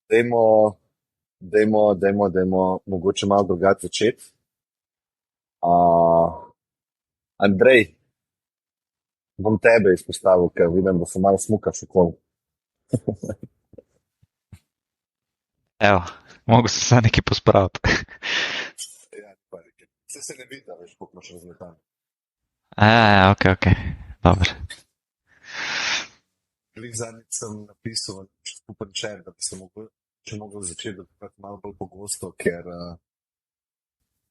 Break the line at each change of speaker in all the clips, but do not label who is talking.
Dajmo mogoče malo drugače začeti. Andrej, bom tebe izpostavil, ker vidim, da se malo smukaš okoli.
Evo, mogu se sad neki pospraviti.
Ja, pa vse se ne vidi, da veš, koliko imaš razmetan.
Ok, dobro.
Glih zadnjič sem napisal skupen čet, da bi se mogel začeti dotakati malo bolj pogosto, ker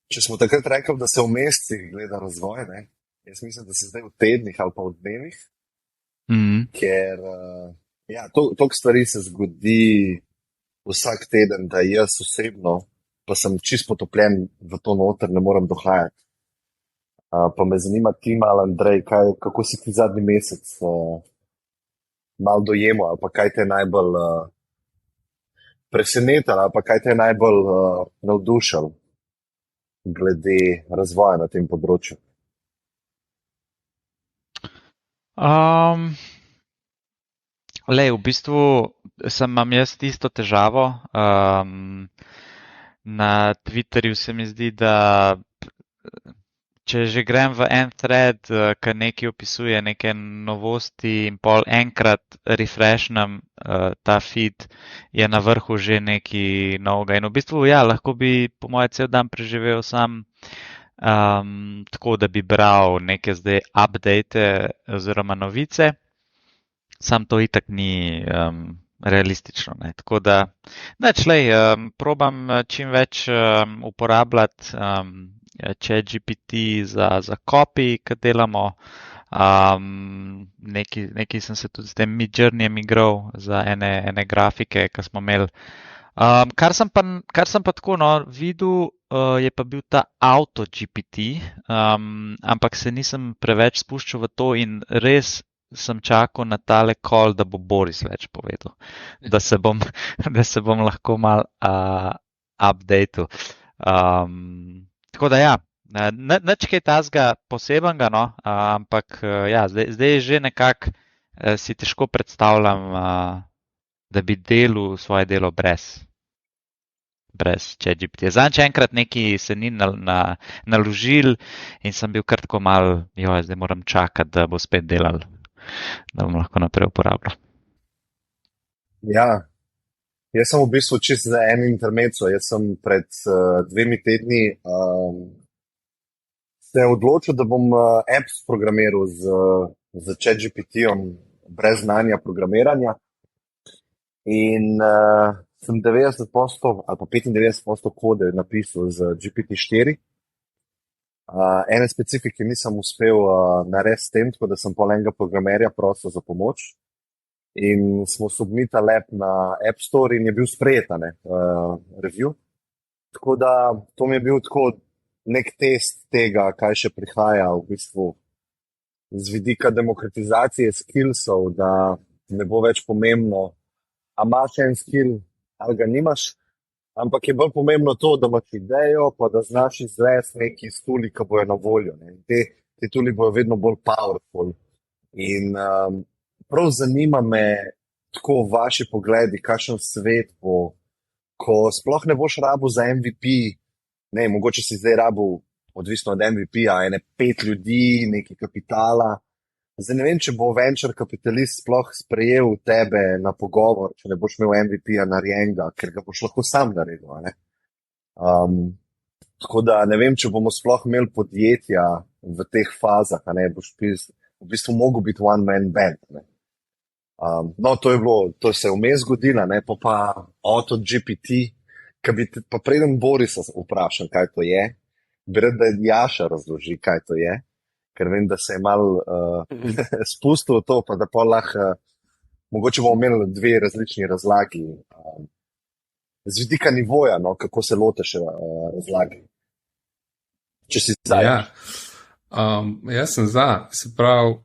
če smo takrat rekli, da se v mesecih gleda razvoj, ne, jaz mislim, da se zdaj v tednih ali pa v dnevih, ker toliko stvari se zgodi vsak teden, da jaz osebno, pa sem čist potopljen v to noter, ne morem dohajati. Pa me zanima ti malo, Andrej, kako si ti zadnji mesec malo dojemal, ali pa kaj te je najbolj presenetilo, ali pa kaj te je najbolj navdušilo glede razvoja na tem področju.
V bistvu imam jaz isto težavo. Na Twitterju se mi zdi, da če že grem v en thread, ki nekaj opisuje, neke novosti in pol enkrat refreshnem ta feed, je na vrhu že nekaj novega. In v bistvu, lahko bi po moje cel dan preživel sam tako, da bi bral neke zdaj update oziroma novice. Sam to itak ni realistično, ne. Tako da, probam čim več uporabljati ChatGPT za copy, ki delamo. Nekaj sem se tudi s tem Midjourneyjem igral za ene grafike, ki smo imeli. Kar sem pa tako videl, je pa bil ta AutoGPT, ampak se nisem preveč spuščal v to in res sem čakal na tale call, da bo Boris več povedal, da se bom lahko mal updateal. Tako da nič kaj tazga posebenega, no, ampak zdaj že nekako si težko predstavljam, da bi delal svoje delo brez ChatGPT. Zadnjič enkrat nekaj se ni naložil in sem bil kar tako malo, zdaj moram čakati, da bo spet delal, da bom lahko naprej uporabljal.
Ja, jaz sem v bistvu čist za en intermezzo. Jaz sem pred 2 tedni se odločil, da bom apps programiral z ChatGPT-om brez znanja programiranja. In sem 90% ali pa 95% kode napisal z GPT-4. Ene specifike nisem uspel narediti s tem, tako da sem pol enega programerja prosil za pomoč. In smo submitali app na App Store in je bil sprejet, review. Tako da to mi je bil tako nek test tega, kaj še prihaja v bistvu z vidika demokratizacije skillsov, da ne bo več pomembno, a imaš en skill ali ga nimaš, ampak je bolj pomembno to, da imaš idejo, pa da znaš izvesti neki stuli, ki bojo na voljo. Te tuli bojo vedno bolj powerful. In prav zanima me tako vaši pogledi, kakšen svet bo, ko sploh ne boš rabil za MVP, mogoče si zdaj rabil, odvisno od MVP-ja, 5 ljudi, nekaj kapitala. Zdaj ne vem, če bo venture kapitalist sploh sprejel tebe na pogovor, če ne boš imel MVP-ja narejenega, ker ga boš lahko sam naredil. Tako da ne vem, če bomo sploh imeli podjetja v teh fazah, boš v bistvu mogel biti one man band. To se je vmes zgodilo, pa AutoGPT, pa preden Borisa vprašam, kaj to je, bi rad, da Jaša razloži, kaj to je, ker vem, da se je malo spustil v to, pa da pa lahko, mogoče bomo imeli 2 različni razlagi z vidika nivoja, kako se loteš razlagi. Če si za.
Jaz sem za, se pravi,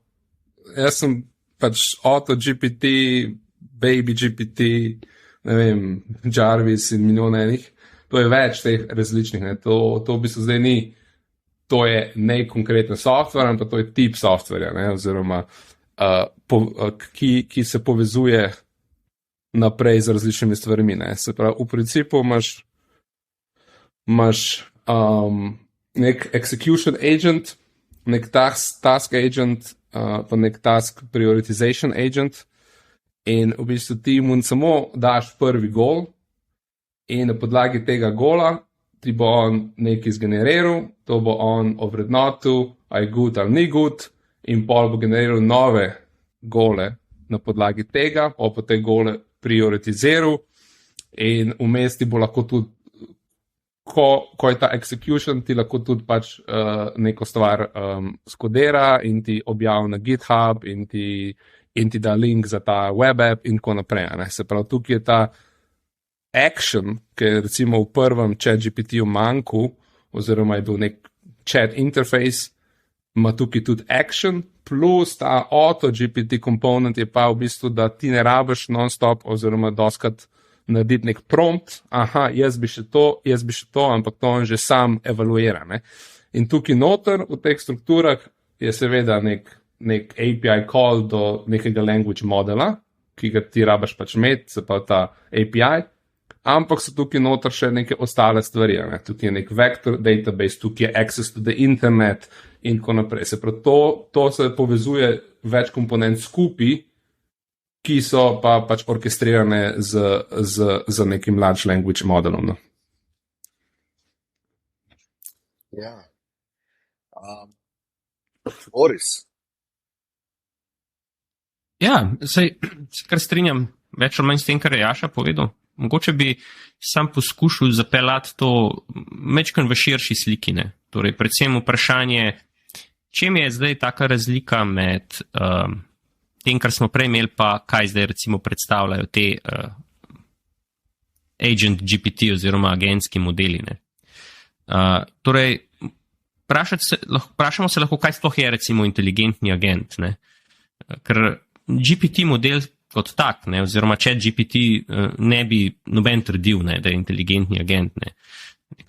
jaz sem pač AutoGPT, BabyGPT, ne vem, Jarvis in milijon enih, to je več teh različnih, to v bistvu zdaj ni, to je nekonkreten software, ampak to je tip softwarja, oziroma ki se povezuje naprej z različnimi stvarmi. Ne? Se pravi, v principu imaš nek execution agent, nek task agent, pa nek task prioritization agent, in v bistvu ti mu samo daš prvi gol, in na podlagi tega gola ti bo on nekaj zgeneriral, to bo on ovrednotil, a je good ali ni good, in pol bo generiral nove gole na podlagi tega, pa te gole prioritiziral, in vmes ti bo lahko tudi, ko je ta execution, ti lahko tudi pač neko stvar skodera in ti objavi na GitHub in ti da link za ta web app in tako naprej. Ne? Se pravi, tukaj je ta action, ki je recimo v prvem ChatGPT-ju manjku, oziroma je bil nek chat interface, ima tukaj tudi action, plus ta auto-GPT komponent je pa v bistvu, da ti ne rabiš non-stop oziroma doskrat narediti nek prompt, jaz bi še to, ampak to on že sam evaluira. Ne? In tukaj noter v teh strukturah je seveda nek API call do nekega language modela, ki ga ti rabiš pač imeti, se pa ta API, ampak so tukaj noter še neke ostale stvari. Ne? Tukaj je nek vector database, tukaj je access to the internet in tako naprej. Se pravi, to se povezuje več komponent skupaj, ki so pa pač orkestrirane z nekim large language modelom. No?
Ja. Boris.
Ja, se kar strinjam več ali manj s tem, kar je Jaša povedal. Mogoče bi sam poskušal zapeljati to mečkan v širši sliki. Ne? Torej, predvsem vprašanje, čem je zdaj taka razlika med tem, kar smo prej imeli, pa kaj zdaj recimo predstavljajo te agent GPT oziroma agentski modeli. Ne? Torej, vprašamo se lahko, kaj sploh je recimo inteligentni agent. Ne? Ker GPT model kot tak, ne, oziroma chat GPT ne bi noben trdil, ne, da je inteligentni agent. Ne.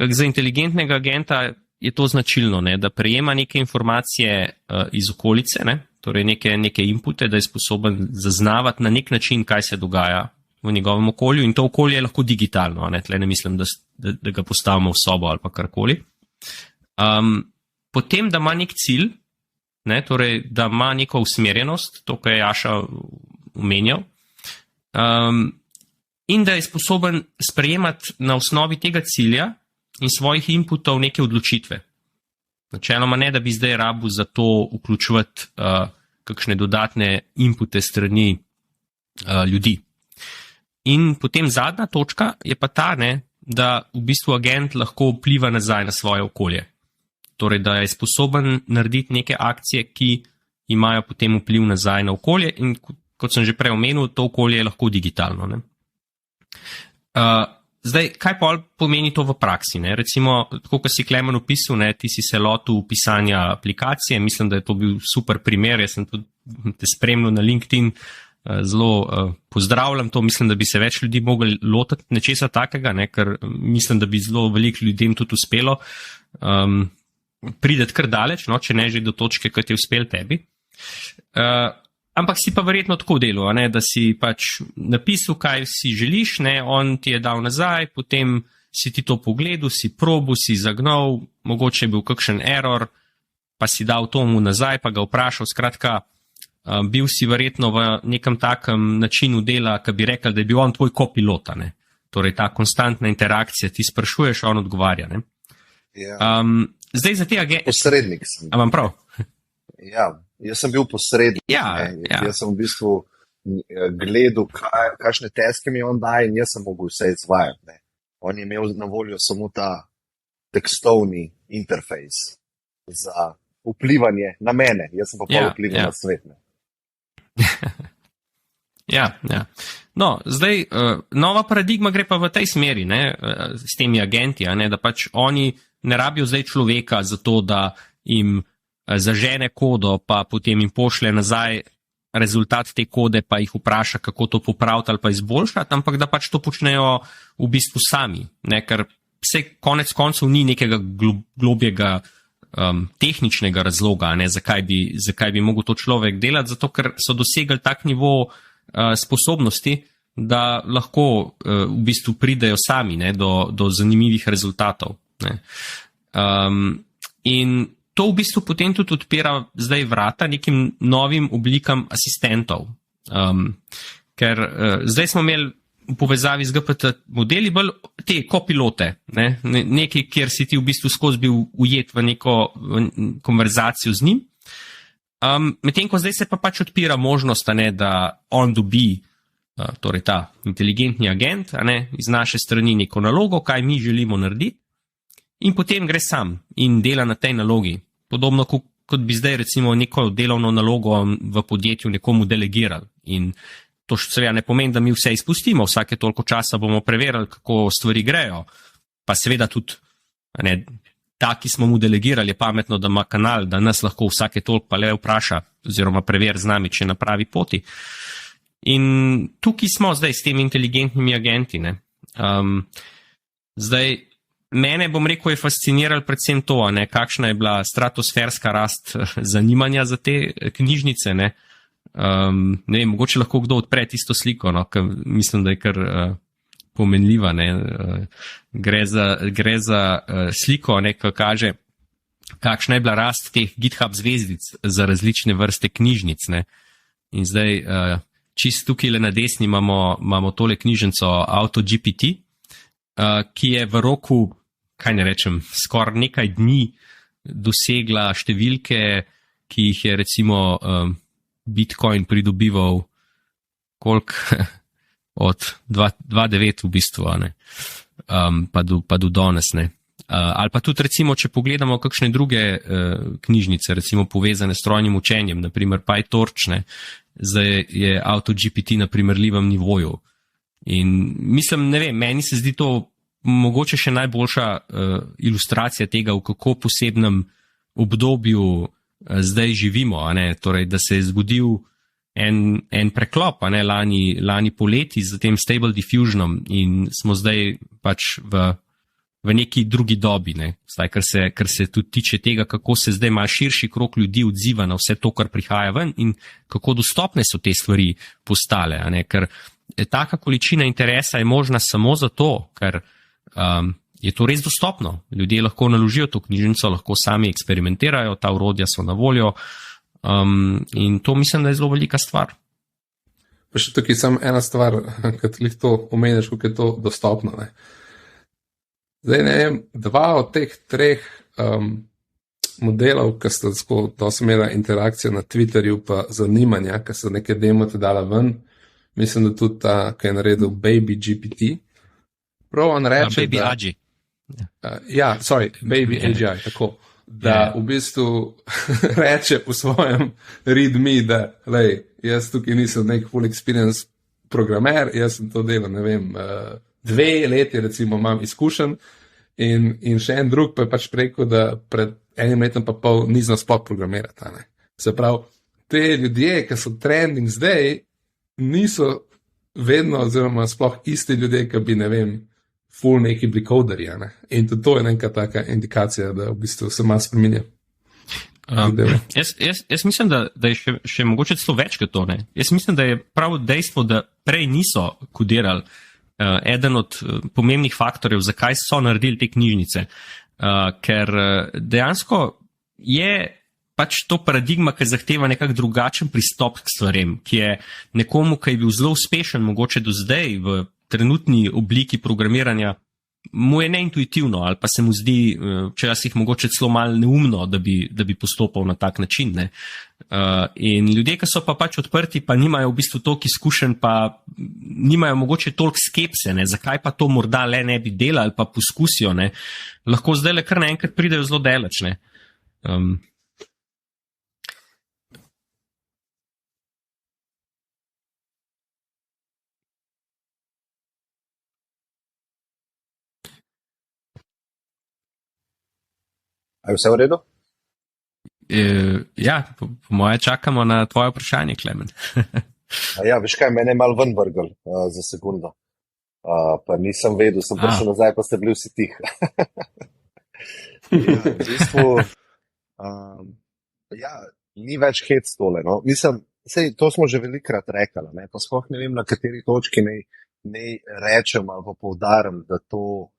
Za inteligentnega agenta je to značilno, ne, da prejema neke informacije iz okolice, ne, torej neke inpute, da je sposoben zaznavati na nek način, kaj se dogaja v njegovem okolju, in to okolje je lahko digitalno, ne, tle ne mislim, da ga postavimo v sobo ali pa karkoli. Potem, da ima nek cilj, ne, torej, da ima neko usmerjenost, to, kar je Jaša omenjal, in da je sposoben sprejemati na osnovi tega cilja in svojih inputov neke odločitve. Načeloma ne, da bi zdaj rabil za to vključevati kakšne dodatne inpute strani ljudi. In potem zadnja točka je pa ta, ne, da v bistvu agent lahko vpliva nazaj na svoje okolje. Torej, da je sposoben narediti neke akcije, ki imajo potem vpliv nazaj na okolje, in kot sem že prej omenil, to okolje je lahko digitalno. Ne? Zdaj, kaj pa pomeni to v praksi? Ne? Recimo, tako kot si Klemen opisal, ne, ti si se lotil pisanja aplikacije, mislim, da je to bil super primer, jaz sem tudi te spremljal na LinkedIn, zelo pozdravljam to, mislim, da bi se več ljudi mogli lotiti nečesa takega, ne? Ker mislim, da bi zelo veliko ljudem tudi uspelo prideti kar daleč, no, če ne že do točke, kot je uspel tebi. Ampak si pa verjetno tako delal, ne, da si pač napisal, kaj si želiš, ne, on ti je dal nazaj, potem si ti to pogledal, si probil, si zagnal, mogoče je bil kakšen error, pa si dal tomu nazaj, pa ga vprašal, skratka, bil si verjetno v nekem takem načinu dela, ki bi rekel, da je bil on tvoj kopilota, ne. Torej, ta konstantna interakcija, ti sprašuješ, on odgovarja, ne.
Ja.
Zdaj za te agente...
Posrednik sem.
A vam prav?
Ja, jaz sem bil posrednik.
Ja.
Jaz sem v bistvu gledal, kakšne teske mi on daje, in jaz sem mogel vse izvajati. Ne. On je imel na voljo samo ta tekstovni interfejs za vplivanje na mene. Jaz sem pa vplival na svet. Ne.
Ja. No, zdaj, nova paradigma gre pa v tej smeri, ne, s temi agenti, ne, da pač oni ne rabijo zdaj človeka za to, da jim zažene kodo, pa potem jim pošlje nazaj rezultat te kode, pa jih vpraša, kako to popraviti ali pa izboljšati, ampak da pač to počnejo v bistvu sami, ne, ker vse konec koncev ni nekega globjega tehničnega razloga, ne, zakaj bi mogel to človek delati, zato ker so dosegli tak nivo sposobnosti, da lahko v bistvu pridejo sami, ne, do zanimivih rezultatov. Ne. In to v bistvu potem tudi odpira zdaj vrata nekim novim oblikam asistentov. Ker zdaj smo imeli v povezavi z GPT modeli bolj te kopilote, nekaj, kjer si ti v bistvu skozi bil ujet v neko konverzacijo z njim. Medtem ko zdaj se pa pač odpira možnost, da on dobi, torej ta inteligentni agent, iz naše strani neko nalogo, kaj mi želimo narediti, in potem gre sam in dela na tej nalogi. Podobno kot bi zdaj recimo neko delovno nalogo v podjetju nekomu delegirali. In to seveda ne pomeni, da mi vse izpustimo, vsake toliko časa bomo preverili, kako stvari grejo. Pa seveda tudi ta, ki smo mu delegirali, je pametno, da ima kanal, da nas lahko vsake toliko pa le vpraša oziroma preveri z nami, če na pravi poti. In tukaj smo zdaj s temi inteligentnimi agenti. Zdaj, mene, bom rekel, je fasciniralo predvsem to, kakšna je bila stratosferska rast zanimanja za te knjižnice. Ne vem, mogoče lahko kdo odpre tisto sliko, ker mislim, da je kar pomenljiva. Gre za sliko, ki kaže, kakšna je bila rast teh GitHub zvezdic za različne vrste knjižnic. In zdaj, čist tukaj na desni imamo tole knjižnico AutoGPT, ki je v roku, kaj ne rečem, skoraj nekaj dni dosegla številke, ki jih je recimo Bitcoin pridobival koliko od 2.9 v bistvu, pa do danes. Ali pa tudi recimo, če pogledamo kakšne druge knjižnice, recimo povezane s strojnim učenjem, naprimer PyTorch, zdaj je AutoGPT na primerljivem nivoju. In mislim, ne vem, meni se zdi to mogoče še najboljša ilustracija tega, v kako posebnem obdobju zdaj živimo, torej, da se je zgodil en preklop, lani poleti z tem Stable Diffusionom in smo zdaj pač v neki drugi dobi, zdaj, kar se tudi tiče tega, kako se zdaj malo širši krog ljudi odziva na vse to, kar prihaja ven in kako dostopne so te stvari postale, ker taka količina interesa je možna samo zato, ker je to res dostopno. Ljudje lahko naložijo to knjižnico, lahko sami eksperimentirajo, ta orodja so na voljo in to mislim, da je zelo velika stvar.
Pa še tukaj samo ena stvar, kad jih to omeniš, kako je to dostopno. Zdaj ne vem, 2 od teh 3 modelov, ki sta dosti imela interakcijo na Twitterju pa zanimanja, ki so neke demote dala ven, mislim, da tudi ta, ki je naredil Baby GPT, prav on reče,
Baby AGI.
Baby AGI, tako. Da v bistvu reče po svojem readme, da jaz tukaj nisem nek full experience programer, jaz sem to delal, 2 leti recimo imam izkušen in še en drug pa je pač rekel, da pred 1 letom pa pol ni znal sploh programirati. Se pravi, te ljudje, ki so trending zdaj, niso vedno oziroma sploh isti ljudje, ki bi, full neki bili coderji. In tudi to je neka taka indikacija, da v bistvu se malo spreminja.
Jaz mislim, da je še mogoče celo več kot to. Jaz mislim, da je prav dejstvo, da prej niso kodirali, eden od pomembnih faktorjev, zakaj so naredili te knjižnice. Ker dejansko je pač to paradigma, ki zahteva nekak drugačen pristop k stvarem, ki je nekomu, ki je bil zelo uspešen, mogoče do zdaj v trenutni obliki programiranja, mu je neintuitivno ali pa se mu zdi včasih mogoče celo malo neumno, da bi postopal na tak način. In ljudje, ki so pa pač odprti, pa nimajo v bistvu toliko izkušenj, pa nimajo mogoče toliko skepse, zakaj pa to morda le ne bi delali, ali pa poskusijo, lahko zdaj le kar naenkrat pridejo zelo daleč.
A je vse v redu?
Ja, po moje čakamo na tvoje vprašanje, Klemen.
Ja, veš kaj, mene je malo ven vrgel za sekundo. Pa nisem vedel, sem prišel nazaj, pa ste bili vsi tih. Ja, v bistvu, ni več hec tole. No. Mislim, Sej, to smo že velikrat rekli, ne? Pa sploh ne vem, na kateri točki naj rečem ali pa poudarim, da to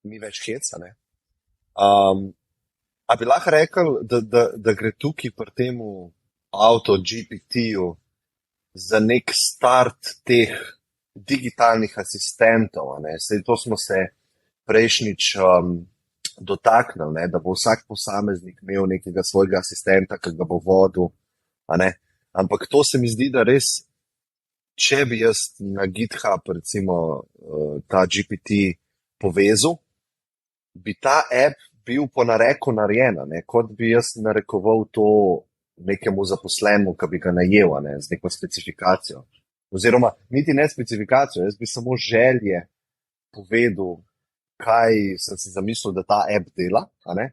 ni več heca. Ne? A bi lahko rekel, da gre tukaj pri temu AutoGPT-ju za nek start teh digitalnih asistentov? Ne? Sej, to smo se prejšnjič dotaknili, ne? Da bo vsak posameznik imel nekega svojega asistenta, ki ga bo vodil. Ampak to se mi zdi, da res, če bi jaz na GitHub recimo ta GPT povezal, bi ta app bil po nareku narejena, ne? Kot bi jaz narekoval to nekemu zaposlenemu, ki bi ga najel, ne? Z neko specifikacijo. Oziroma, niti ne specifikacijo, jaz bi samo želje povedal, kaj sem si zamislil, da ta app dela, ne?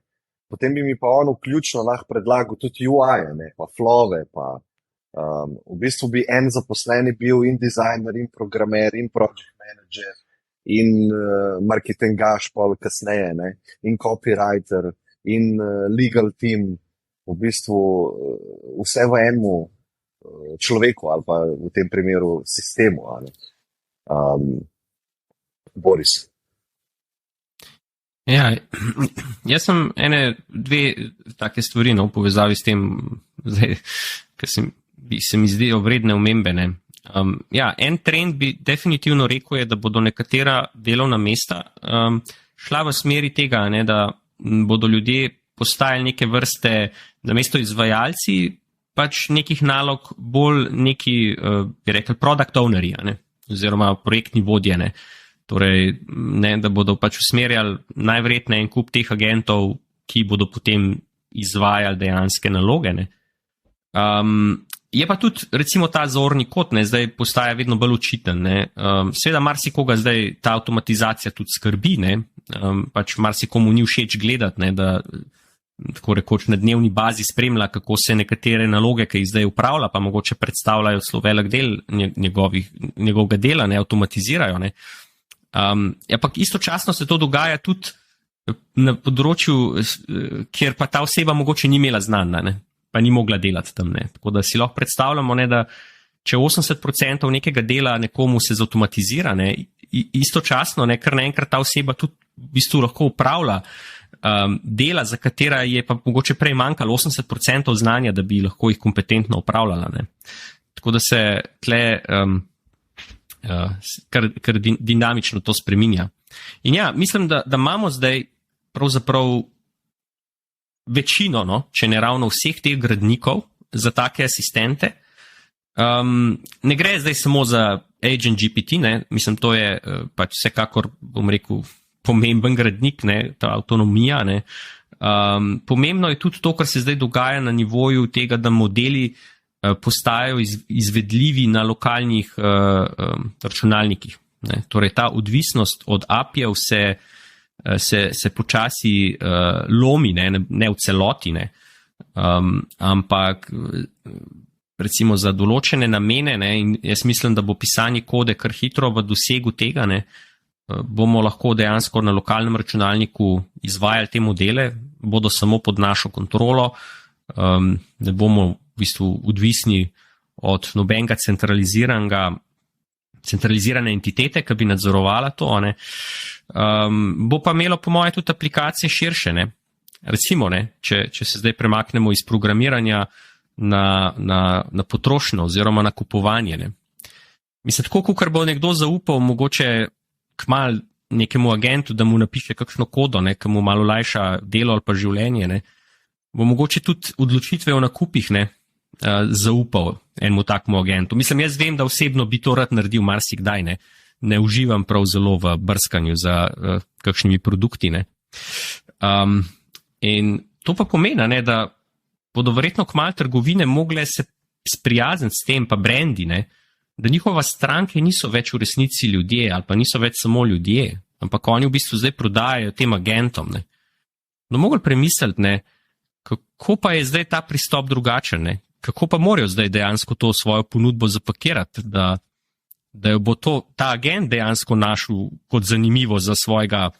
Potem bi mi pa on vključno lahko predlagal tudi UI, ne? Pa flove, pa v bistvu bi en zaposleni bil in dizajner, in programer, in project manager, in marketingaš pol kasneje, ne? In copywriter, in legal team, v bistvu vse v enemu človeku ali pa v tem primeru sistemu. Boris.
Ja, jaz sem dve take stvari v povezavi s tem, ki se mi zdijo vredne omembe. Ja, en trend bi definitivno rekel je, da bodo nekatera delovna mesta šla v smeri tega, ne, da bodo ljudje postajali neke vrste, namesto izvajalci, pač nekih nalog bolj neki, bi rekel, product ownerji, ne, oziroma projektni vodje, ne. Torej, ne, da bodo pač usmerjali najverjetneje en kup teh agentov, ki bodo potem izvajali dejanske naloge. Ne. Je pa tudi recimo ta zorni kot, ne, zdaj postaja vedno bolj očiten. Seveda marsikoga zdaj ta avtomatizacija tudi skrbi, ne, pač marsikomu ni všeč gledati, ne, da tako rekoč na dnevni bazi spremlja, kako se nekatere naloge, ki jih zdaj upravlja, pa mogoče predstavljajo celo velik del njegovega dela, ne, avtomatizirajo. Ne. Ampak istočasno se to dogaja tudi na področju, kjer pa ta oseba mogoče ni imela znanja, ne, pa ni mogla delati tam. Ne. Tako da si lahko predstavljamo, ne, da če 80% nekega dela nekomu se zautomatizira, ne, istočasno, ne, kar naenkrat ta oseba tudi v bistvu lahko upravlja dela, za katera je pa mogoče prej manjkalo 80% znanja, da bi lahko jih kompetentno upravljala. Ne. Tako da se tle kar dinamično to spreminja. In ja, mislim, da imamo zdaj pravzaprav večino, no, če ne ravno vseh teh gradnikov za take asistente. Ne gre zdaj samo za Agent GPT, ne, mislim, to je pač vsekakor, bom rekel, pomemben gradnik, ne, ta avtonomija. Ne. Pomembno je tudi to, kar se zdaj dogaja na nivoju tega, da modeli postajajo izvedljivi na lokalnih računalnikih. Ne. Torej, ta odvisnost od API-jev se počasi lomi, ne v celoti, ne. Ampak recimo za določene namene, ne, in jaz mislim, da bo pisanje kode kar hitro v dosegu tega, ne, bomo lahko dejansko na lokalnem računalniku izvajali te modele, bodo samo pod našo kontrolo, ne bomo v bistvu odvisni od nobenega centralizirane entitete, ki bi nadzorovala to. Ne. Bo pa imelo po moje tudi aplikacije širše. Ne. Recimo, ne, če se zdaj premaknemo iz programiranja na potrošnjo oziroma na kupovanje. Ne. Mislim, tako, kot bo nekdo zaupal mogoče kmalu nekemu agentu, da mu napiše kakšno kodo, ne, ki mu malo lajša delo ali pa življenje, ne, bo mogoče tudi odločitve o nakupih, ne, zaupal enemu takmu agentu. Mislim, jaz vem, da osebno bi to rad naredil marsikdaj, ne uživam prav zelo v brskanju za kakšnimi produkti. Ne. In to pa pomeni, ne, da bodo verjetno kmalu trgovine mogle se sprijazniti s tem, pa brendi, ne, da njihova stranke niso več v resnici ljudje ali pa niso več samo ljudje, ampak oni v bistvu zdaj prodajajo tem agentom. Ne. No, mogli premisliti, ne, kako pa je zdaj ta pristop drugačen, ne. Kako pa morajo zdaj dejansko to svojo ponudbo zapakirati, da jo bo ta agent dejansko našel kot zanimivo za svojega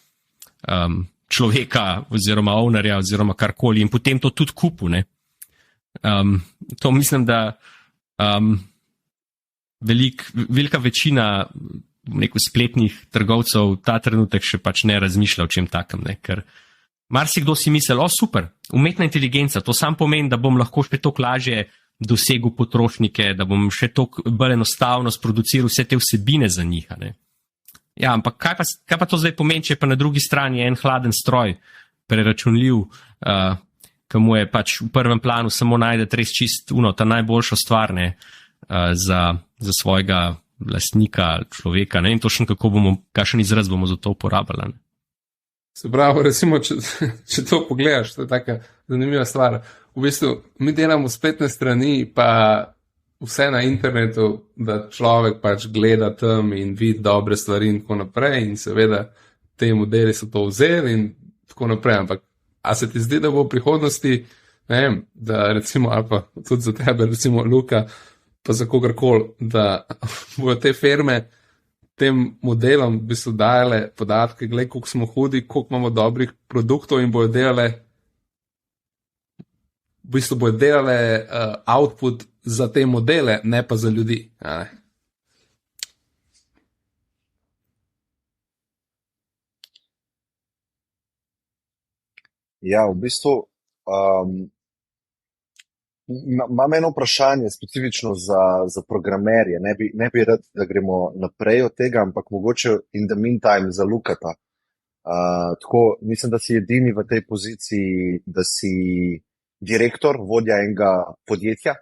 človeka oziroma ownerja oziroma karkoli in potem to tudi kupil. Ne. To mislim, da velika večina spletnih trgovcev ta trenutek še pač ne razmišlja o čem takem, ne, ker marsikdo si misli, super, umetna inteligenca, to sam pomeni, da bom lahko še toliko lažje dosegel potrošnike, da bom še toliko bolj enostavno sproduciral vse te vsebine za njih. Ne. Ja, ampak kaj pa to zdaj pomeni, če pa na drugi strani je en hladen stroj, preračunljiv, ki mu je pač v prvem planu samo najdete res čist ta najboljša stvar, ne, za svojega lastnika, človeka, ne vem točno, kakšen izraz bomo za to uporabljali.
Se pravi, recimo, če to pogledaš, to je taka zanimiva stvar. V bistvu, mi delamo spletne strani, pa vse na internetu, da človek pač gleda tam in vidi dobre stvari in tako naprej in seveda te modeli so to vzeli in tako naprej, ampak a se ti zdi, da bo v prihodnosti, ne vem, da recimo, ali pa tudi za tebe, recimo Luka, pa za kogarkoli, da bojo te firme tem modelom v bistvu dajale podatke, gled, koliko smo hudi, koliko imamo dobrih produktov in bojo delale output za te modele, ne pa za ljudi.
Ja, v bistvu imam eno vprašanje specifično za programerje. Ne bi rad, da gremo naprej od tega, ampak mogoče in the meantime za Lukata. Tako, mislim, da si edini v tej poziciji, da si direktor, vodja enega podjetja,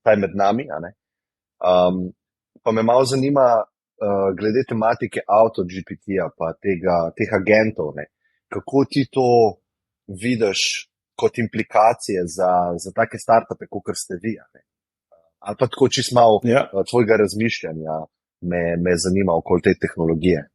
taj med nami. Pa me malo zanima glede tematike AutoGPT-ja pa teh agentov. Ne. Kako ti to vidiš kot implikacije za take startupe, kot ste vi? Ne. Ali pa tako čisto malo tvojega razmišljanja me zanima okoli te tehnologije.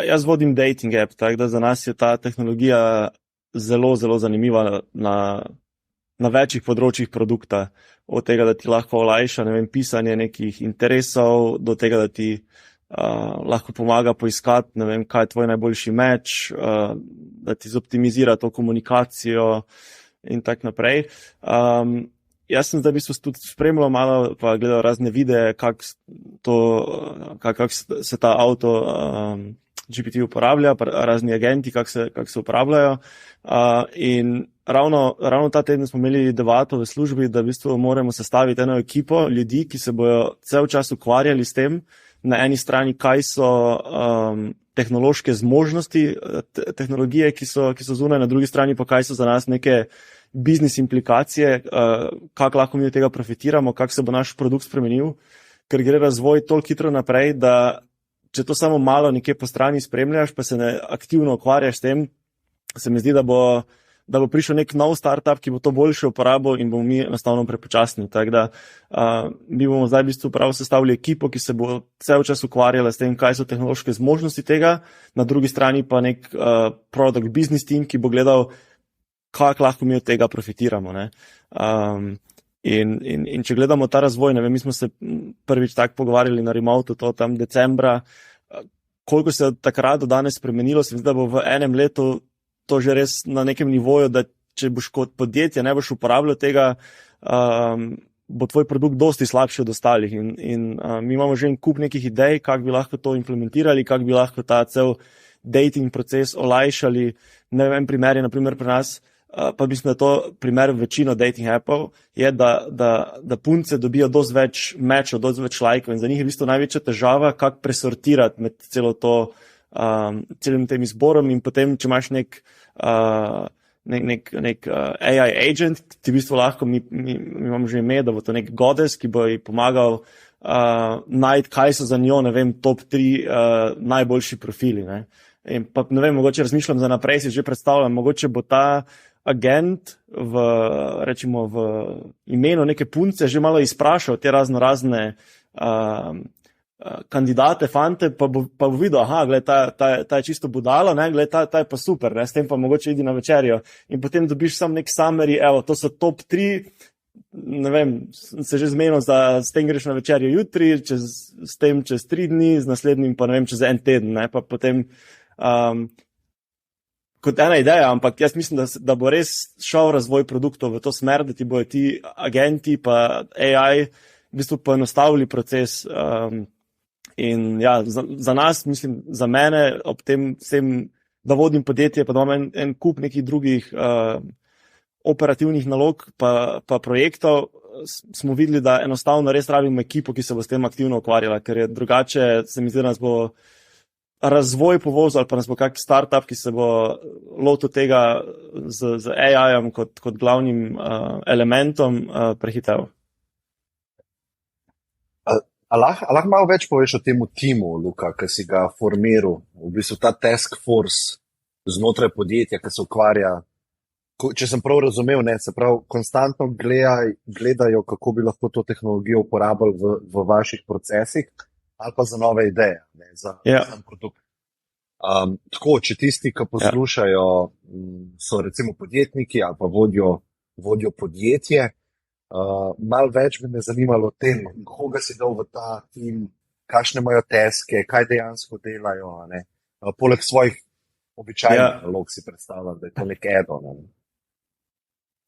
Jaz vodim dating app, tako da za nas je ta tehnologija zelo, zelo zanimiva na večjih področjih produkta. Od tega, da ti lahko olajša, ne vem, pisanje nekih interesov, do tega, da ti lahko pomaga poiskati, ne vem, kaj je tvoj najboljši match, da ti zoptimizira to komunikacijo in tako naprej. Jaz sem zdaj v bistvu tudi spremljal malo, pa gledal razne videe, kako se ta auto GPT uporablja, razni agenti, kako se uporabljajo. In ravno ta teden smo imeli debato v službi, da v bistvu moramo sestaviti eno ekipo ljudi, ki se bojo cel čas ukvarjali s tem, na eni strani, kaj so tehnološke zmožnosti tehnologije, ki so zunaj, na drugi strani pa kaj so za nas neke biznis implikacije, kako lahko mi od tega profitiramo, kako se bo naš produkt spremenil, ker gre razvoj toliko hitro naprej, da če to samo malo nekje po strani spremljaš, pa se ne aktivno ukvarjaš s tem, se mi zdi, da bo prišel nek nov startup, ki bo to boljše uporabil in bomo mi enostavno prepočasni. Tako da mi bomo zdaj v bistvu prav sestavili ekipo, ki se bo cel čas ukvarjala s tem, kaj so tehnološke zmožnosti tega, na drugi strani pa nek product business team, ki bo gledal, kako lahko mi od tega profitiramo. Ne? In če gledamo ta razvoj, ne vem, mi smo se prvič tako pogovarjali na remotu, to tam decembra, koliko se je od takrat do danes spremenilo, se mi zdi, da bo v enem letu to že res na nekem nivoju, da če boš kot podjetje ne boš uporabljal tega, bo tvoj produkt dosti slabši od ostalih. In mi imamo že en kup nekih idej, kako bi lahko to implementirali, kako bi lahko ta cel dating proces olajšali. Ne vem, primer je naprimer pri nas, pa mislim, da to primer večino dating appov je, da punce dobijo dosti več matchov, dosti več lajkov in za njih je v bistvu največja težava, kako presortirati med celim tem izborom in potem, če imaš nek AI agent, ti v bistvu lahko, mi imamo že ime, da bo to nek goddess, ki bo ji pomagal najti, kaj so za njo, ne vem, top 3 najboljši profili. Ne? In pa ne vem, mogoče razmišljam za naprej, si že predstavljam, mogoče bo ta agent v imenu neke punce že malo izprašal te razne kandidate, fante, pa bo videl, aha, gled, ta je čisto budalo, ne, gled, ta je pa super, ne, s tem pa mogoče idi na večerjo. In potem dobiš sam nek summary, evo, to so top 3, ne vem, se že zmenil, s tem greš na večerjo jutri, s tem čez 3 dni, z naslednjim pa ne vem, čez en teden, ne, pa potem kot ena ideja, ampak jaz mislim, da bo res šel razvoj produktov v to smer, da ti bojo ti agenti pa AI v bistvu poenostavili proces. In ja, za nas, mislim, za mene, ob tem, da vodim podjetje, pa da imam en kup nekih drugih operativnih nalog pa projektov, smo videli, da enostavno res rabimo ekipo, ki se bo s tem aktivno ukvarjala, ker je drugače, se mi zdi, da nas bo razvoj povozil ali pa nas bo kak startup, ki se bo lotil tega z AI-jem kot glavnim elementom prehitel.
A lahko malo več poveš o temu timu, Luka, ki si ga formiral, v bistvu ta task force znotraj podjetja, ki se ukvarja, če sem prav razumel, ne, se pravi, konstantno gledajo, kako bi lahko to tehnologijo uporabljali v vaših procesih ali pa za nove ideje, ne, za sam produkt. Tako, če tisti, ki poslušajo, so recimo podjetniki ali pa vodijo podjetje, malo več bi me zanimalo o tem, koga si dal v ta tim, kakšne imajo taske, kaj dejansko delajo, ne. Poleg svojih običajnih nalog si predstavljam, da je to nek add-on.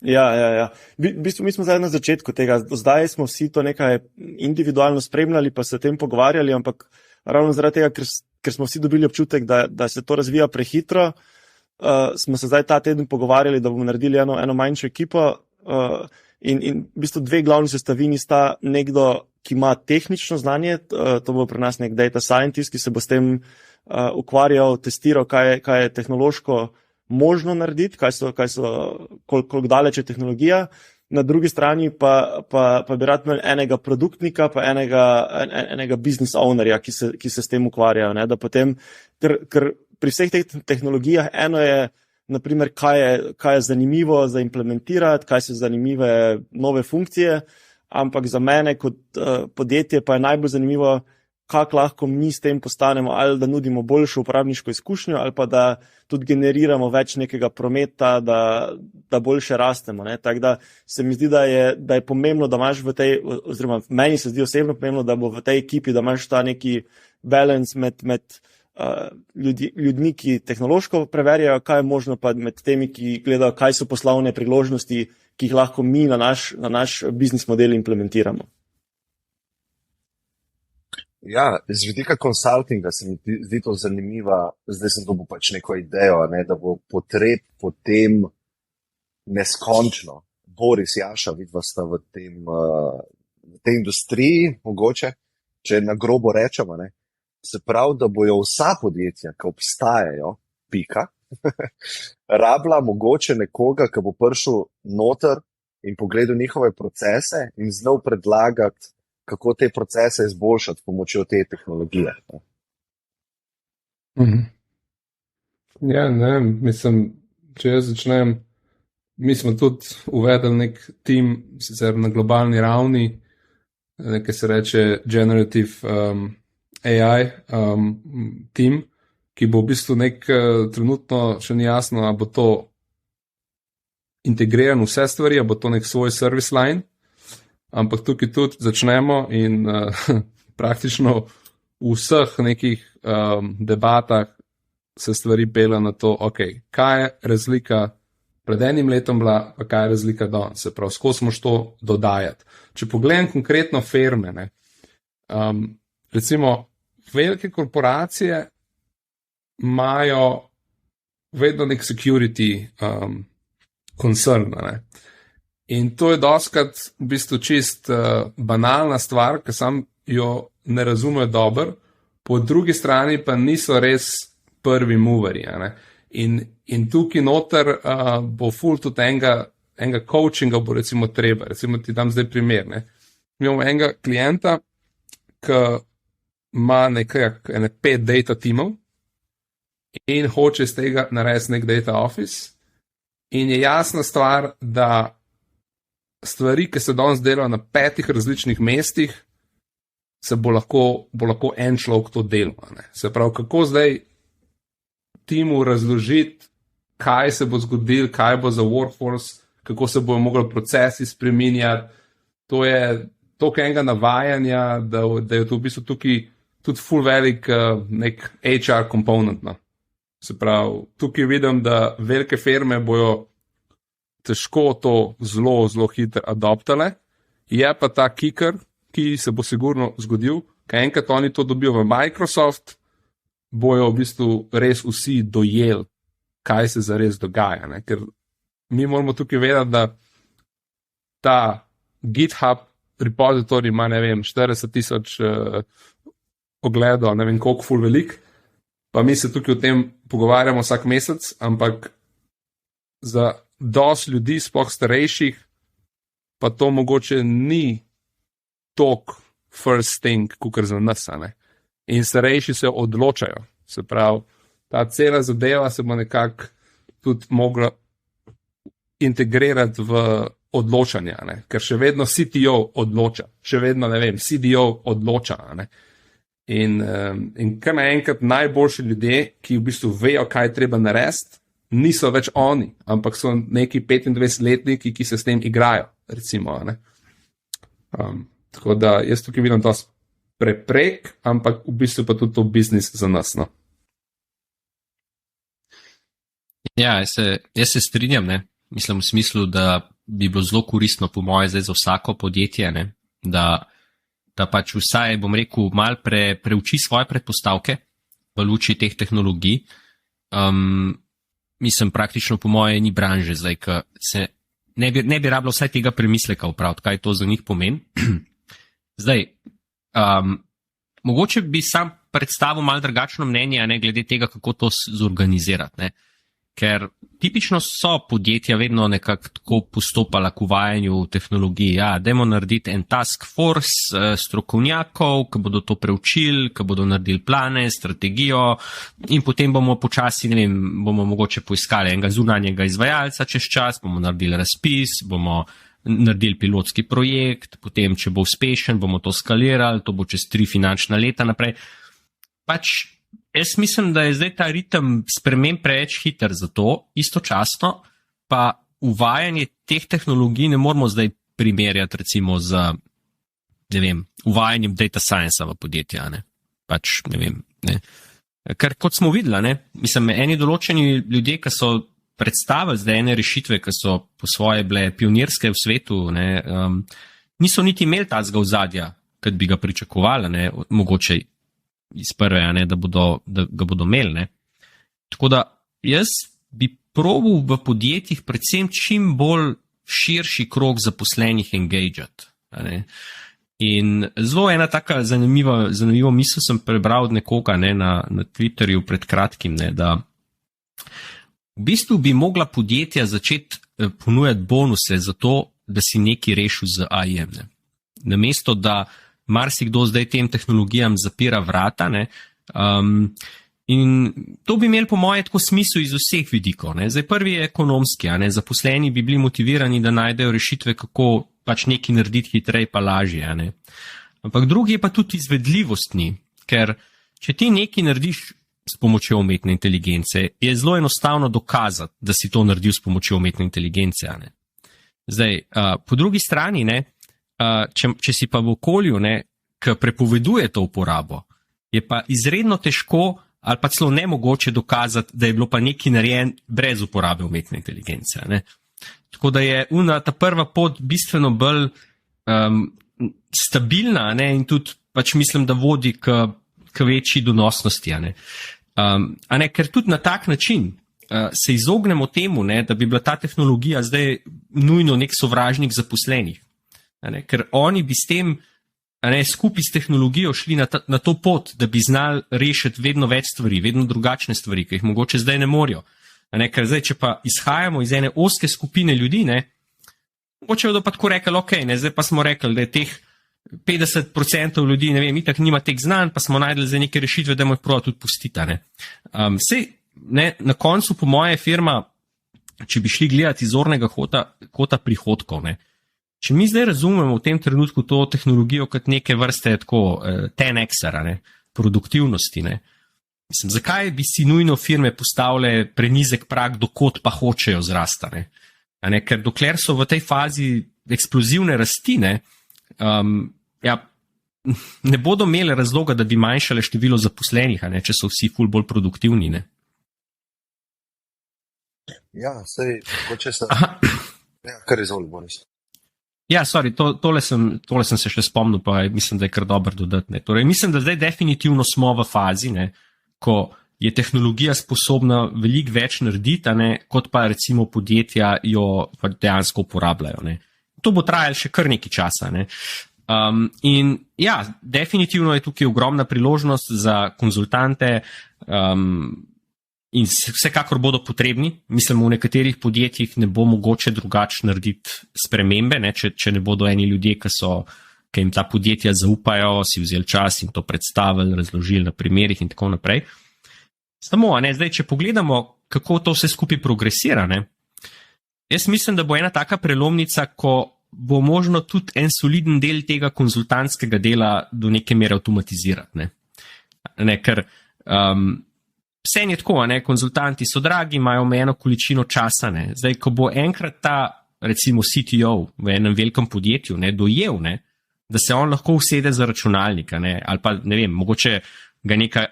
Ja. V bistvu mi smo zdaj na začetku tega. Zdaj smo vsi to nekaj individualno spremljali, pa se o tem pogovarjali, ampak ravno zaradi tega, ker smo vsi dobili občutek, da se to razvija prehitro, smo se zdaj ta teden pogovarjali, da bomo naredili eno manjšo ekipo. In v bistvu dve glavni sestavini sta nekdo, ki ima tehnično znanje, to bo pri nas nek data scientist, ki se bo s tem ukvarjal, testiral, kaj je tehnološko možno narediti, koliko daleč je tehnologija. Na drugi strani pa bi rad imel enega produktnika, pa enega business ownerja, ki se s tem ukvarjajo. Ne? Da potem, ker pri vseh teh tehnologijah eno je, naprimer, kaj je zanimivo za implementirati, kaj so zanimive nove funkcije, ampak za mene kot podjetje pa je najbolj zanimivo, kako lahko mi s tem postanemo, ali da nudimo boljšo uporabniško izkušnjo, ali pa da tudi generiramo več nekega prometa, da boljše rastemo. Tako da se mi zdi, da je pomembno, da imaš v tej, oziroma meni se zdi osebno pomembno, da bo v tej ekipi, da imaš ta neki balance med ljudmi, ki tehnološko preverjajo, kaj je možno, pa med temi, ki gledajo, kaj so poslovne priložnosti, ki jih lahko mi na naš biznis model implementiramo.
Ja, z vidika konsultinga se mi zdi to zanimiva, zdaj sem dobil pač neko idejo, ne, da bo potreb potem neskončno. Boris, Jaša, vidva sta v tej industriji, mogoče, če na grobo rečemo, ne, se pravi, da bojo vsa podjetja, ki obstajajo, rabila mogoče nekoga, ki bo prišel noter in pogledal njihove procese in znal predlagati, kako te procese izboljšati s pomočjo te tehnologije.
Ja, ne, mislim, če jaz začnem, mi smo tudi uvedli nek tim, sicer na globalni ravni, nekaj se reče Generative AI tim, ki bo v bistvu trenutno še ni jasno, a bo to integriran vse stvari, a bo to nek svoj service line, ampak tukaj tudi začnemo in praktično v vseh nekih debatah se stvari pelje na to, kaj je razlika pred enim letom bila, pa kaj je razlika danes, se pravi, skozi smo to dodajati. Če pogledam konkretno firme, recimo velike korporacije imajo vedno nek security concern, in to je dostikrat v bistvu čist banalna stvar, ker sam jo ne razumejo dobro, po drugi strani pa niso res prvi moverji. In tukaj noter bo ful tudi enega coachinga bo recimo treba. Recimo ti dam zdaj primer. Mi imamo enega klienta, ki ima ene 5 data timov in hoče iz tega narediti nek data office. In je jasna stvar, da stvari, ki se danes delajo na 5 različnih mestih, se bo lahko en človek to delal. Se pravi, kako zdaj timu razložiti, kaj se bo zgodilo, kaj bo za workforce, kako se bojo mogli procesi spreminjati. To je toliko enega navajanja, da je to v bistvu tukaj tudi full velik nek HR component. Se pravi, tukaj vidim, da velike firme bojo težko to zelo, zelo hitro adoptale. Je pa ta kicker, ki se bo sigurno zgodil, ker enkrat oni to dobijo v Microsoft, bojo v bistvu res vsi dojeli, kaj se zares dogaja. Ne? Ker mi moramo tukaj vedeti, da ta GitHub repository ima, 40,000 ogledov, ne vem koliko ful velik, pa mi se tukaj o tem pogovarjamo vsak mesec, ampak za dosti ljudi, sploh starejših, pa to mogoče ni tok first thing, kukor za nas, ne. In starejši se odločajo. Se pravi, ta cela zadeva se bo nekako tudi mogla integrirati v odločanja, ne. Ker še vedno CTO odloča, še vedno, CDO odloča, ne. In kar naenkrat najboljši ljudje, ki v bistvu vejo, kaj treba narediti, niso več oni, ampak so neki 25-letniki, ki se s tem igrajo, recimo, ne. Tako da jaz tukaj vidim dosti preprek, ampak v bistvu pa tudi to biznis za nas, no.
Ja, jaz se strinjam, ne. Mislim v smislu, da bi bilo zelo koristno po moje zdaj za vsako podjetje, ne, da pač vsaj, bom rekel, mal preuči svoje predpostavke v luči teh tehnologij. Mislim, praktično po moje ni branže zdaj, ki se ne bi rabilo vsaj tega premisleka upraviti, kaj to za njih pomeni. Zdaj, mogoče bi sam predstavil malo drugačno mnenje, ne, glede tega, kako to zorganizirati, ne. Ker tipično so podjetja vedno nekako tako postopala k uvajanju tehnologij. Ja, dajmo narediti en task force strokovnjakov, ki bodo to preučili, ki bodo naredili plane, strategijo in potem bomo počasi, bomo mogoče poiskali enega zunanjega izvajalca čez čas, bomo naredili razpis, bomo naredili pilotski projekt, potem, če bo uspešen, bomo to skalirali, to bo čez 3 finančna leta naprej. Pač jaz mislim, da je zdaj ta ritem sprememb preveč hiter za to, istočasno pa uvajanje teh tehnologij ne moramo zdaj primerjati recimo z, uvajanjem data science v podjetja, ne. Pač, ne. Ker kot smo videli, mislim, eni določeni ljudje, ki so predstavili zdaj ene rešitve, ki so po svoje bile pionirske v svetu, ne, niso niti imeli tazga ozadja, kot bi ga pričakovali, ne, mogoče iz prve, ne, da ga bodo imeli. Ne. Tako da jaz bi probal v podjetjih predvsem čim bolj širši krog zaposlenih engageati. In zelo ena taka zanimivo misel sem prebral od nekoga, ne, na Twitterju pred kratkim, ne, da v bistvu bi mogla podjetja začeti ponujati bonuse za to, da si nekaj rešil z AI-jem. Namesto, da marsikdo zdaj tem tehnologijam zapira vrata, ne, in to bi imeli po moje tako smisel iz vseh vidikov. Ne. Zdaj prvi je ekonomski, ne, zaposleni bi bili motivirani, da najdejo rešitve, kako pač nekaj narediti hitreje pa lažje. Ne. Ampak drugi je pa tudi izvedljivostni, ker če ti nekaj narediš s pomočjo umetne inteligence, je zelo enostavno dokazati, da si to naredil s pomočjo umetne inteligence. Ne. Zdaj, po drugi strani, ne, če si pa v okolju, ki prepoveduje to uporabo, je pa izredno težko ali pa celo nemogoče dokazati, da je bilo pa nekaj narejen brez uporabe umetne inteligence. Ne. Tako da je ta prva pot bistveno bolj stabilna, ne, in tudi pač mislim, da vodi k večji donosnosti. Ker tudi na tak način se izognemo temu, ne, da bi bila ta tehnologija zdaj nujno nek sovražnik zaposlenih. Ker oni bi s tem skupaj s tehnologijo šli na to pot, da bi znali rešiti vedno več stvari, vedno drugačne stvari, ki jih mogoče zdaj ne morejo. Ker zdaj, če pa izhajamo iz ene ozke skupine ljudi, mogoče bodo pa tako rekli, ok, zdaj pa smo rekli, da je teh 50% ljudi, itak nima teh znanj, pa smo najdeli za neke rešitve, da mu jih prav tudi pustita. Na koncu po moje firma, če bi šli gledati iz zornega kota prihodkov, če mi zdaj razumemo v tem trenutku to tehnologijo kot neke vrste tako 10x-ara, produktivnosti, mislim, zakaj bi si nujno firme postavile prenizek prag, dokot pa hočejo zrasta, ker dokler so v tej fazi eksplozivne rasti, ne bodo imeli razloga, da bi manjšale število zaposlenih, če so vsi ful bolj produktivni.
Ja, sej, hoče se. Ja, kar izvoli, Boris.
Ja, sorry, tole sem se še spomnil, pa mislim, da je kar dobro dodati. Torej, mislim, da zdaj definitivno smo v fazi, ko je tehnologija sposobna veliko več narediti, kot pa recimo podjetja jo dejansko uporabljajo. To bo trajalo še kar nekaj časa. In ja, definitivno je tukaj ogromna priložnost za konzultante, in vsekakor bodo potrebni. Mislim, v nekaterih podjetjih ne bo mogoče drugače narediti spremembe, če ne bodo eni ljudje, ki jim ta podjetja zaupajo, si vzeli čas in to predstavili, razložili na primerih in tako naprej. Samo, zdaj, če pogledamo, kako to vse skupaj progresira, jaz mislim, da bo ena taka prelomnica, ko bo možno tudi en soliden del tega konzultantskega dela do neke mere avtomatizirati. Ker vse je tako, konzultanti so dragi, imajo omejeno količino časa. Zdaj, ko bo enkrat ta, recimo CTO v enem velikem podjetju dojel, da se on lahko usede za računalnika, ali pa, ne vem, mogoče ga neka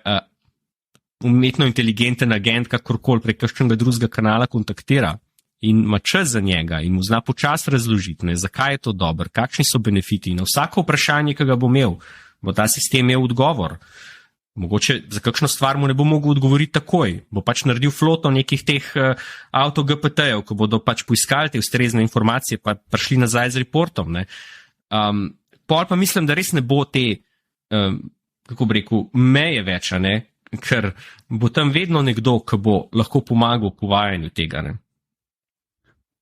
umetno inteligenten agent kakorkoli prek kakšnega drugega kanala kontaktira in ima čas za njega in mu zna počas razložiti, zakaj je to dobro, kakšni so benefiti. Na vsako vprašanje, ki ga bo imel, bo ta sistem imel odgovor. Mogoče za kakšno stvar mu ne bo mogel odgovoriti takoj, bo pač naredil floto nekih teh auto-GPT-jev, ko bodo pač poiskali te ustrezne informacije pa prišli nazaj z reportom. Pol pa mislim, da res ne bo te, kako bi rekel, meje več, ker bo tam vedno nekdo, ki bo lahko pomagal k uvajanju tega.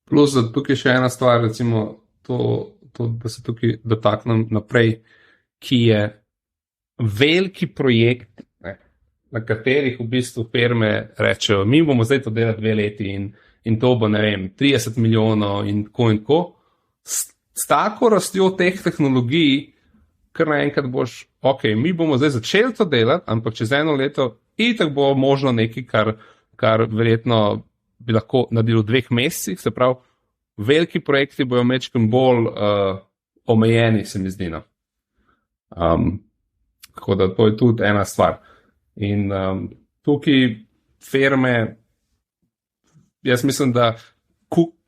Plus, da tukaj še ena stvar, recimo to, da se tukaj dotaknem naprej, ki je veliki projekt, na katerih v bistvu firme rečejo, mi bomo zdaj to delali 2 leti in to bo, ne vem, 30 milijonov in tako. S tako rastjo teh tehnologij, kar naenkrat boš, mi bomo zdaj začeli to delati, ampak čez 1 leto itak bo možno nekaj, kar verjetno bi lahko naredili v 2 mesecih, se pravi, veliki projekti bojo mečkim bolj omejeni, se mi zdi. Tako da to je tudi ena stvar. In tukaj firme, jaz mislim, da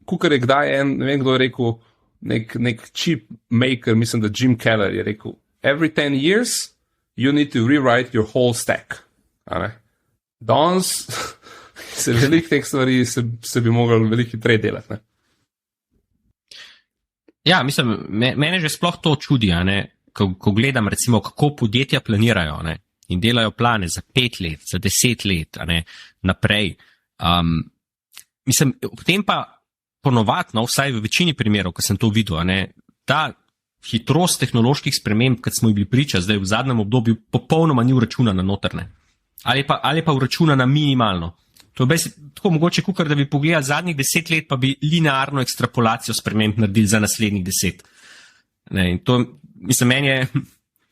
kukar je kdaj ne vem, kdo je rekel, nek chip maker, mislim, da Jim Keller je rekel, every 10 years you need to rewrite your whole stack. Danes se veliko teh stvari se bi mogli veliko hitreje delati.
Ja, mislim, mene že sploh to čudi, ko gledam recimo, kako podjetja planirajo in delajo plane za 5 let, za 10 let naprej. Mislim, potem pa ponovadi, vsaj v večini primerov, ko sem to videl, ta hitrost tehnoloških sprememb, kot smo jih bili priča zdaj v zadnjem obdobju, popolnoma ni vračunana notrne. Ali pa vračunana minimalno. To je tako mogoče, kukar da bi pogledali zadnjih 10 let, pa bi linearno ekstrapolacijo sprememb naredili za naslednjih 10. In to, mislim,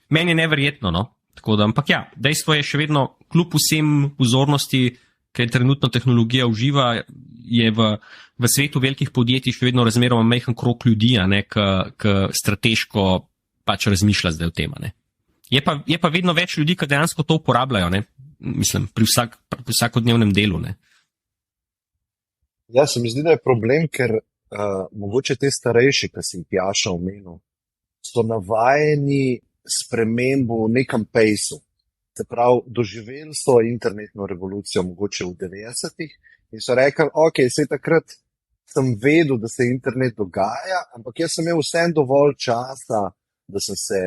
meni je neverjetno, Tako da, ampak ja, dejstvo je še vedno, kljub vsem pozornosti, ki trenutno tehnologija uživa, je v svetu velikih podjetij še vedno razmeroma majhen krog ljudi, ki strateško pač razmišlja zdaj o tem. Je pa vedno več ljudi, ki dejansko to uporabljajo, mislim, pri vsakodnevnem delu.
Ja, se mi zdi, da je problem, ker mogoče te starejši, ki si jih Jaša omenil, so navajeni spremembo v nekem pejsu. Se pravi, doživeli so internetno revolucijo mogoče v 90-ih in so rekli, sej takrat sem vedel, da se internet dogaja, ampak jaz sem imel vsem dovolj časa, da sem se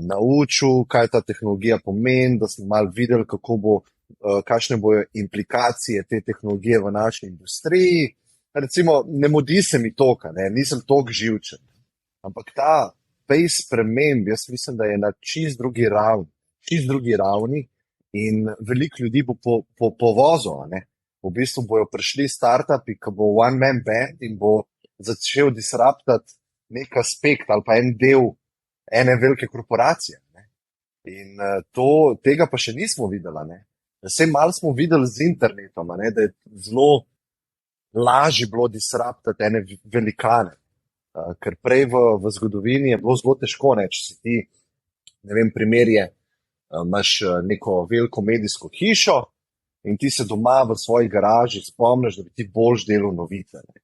naučil, kaj ta tehnologija pomeni, da sem malo videl, kakšne bojo implikacije te tehnologije v naši industriji. Recimo, ne mudi se mi toka, nisem tok živčen, ampak ta pejs sprememb, jaz mislim, da je na čist drugi ravni in veliko ljudi bo povozil, V bistvu bojo prišli startupi, ki bo one man band in bo začel disruptati nek aspekt ali pa en del ene velike korporacije. In tega pa še nismo videli. Vse malo smo videli z internetom, da je zelo lažje bilo disruptati ene velikane. Ker prej v zgodovini je bilo zelo težko, če si ti, ne vem, primer je, imaš neko veliko medijsko hišo in ti se doma v svoji garaži spomniš, da bi ti boljš delal novice. Ne.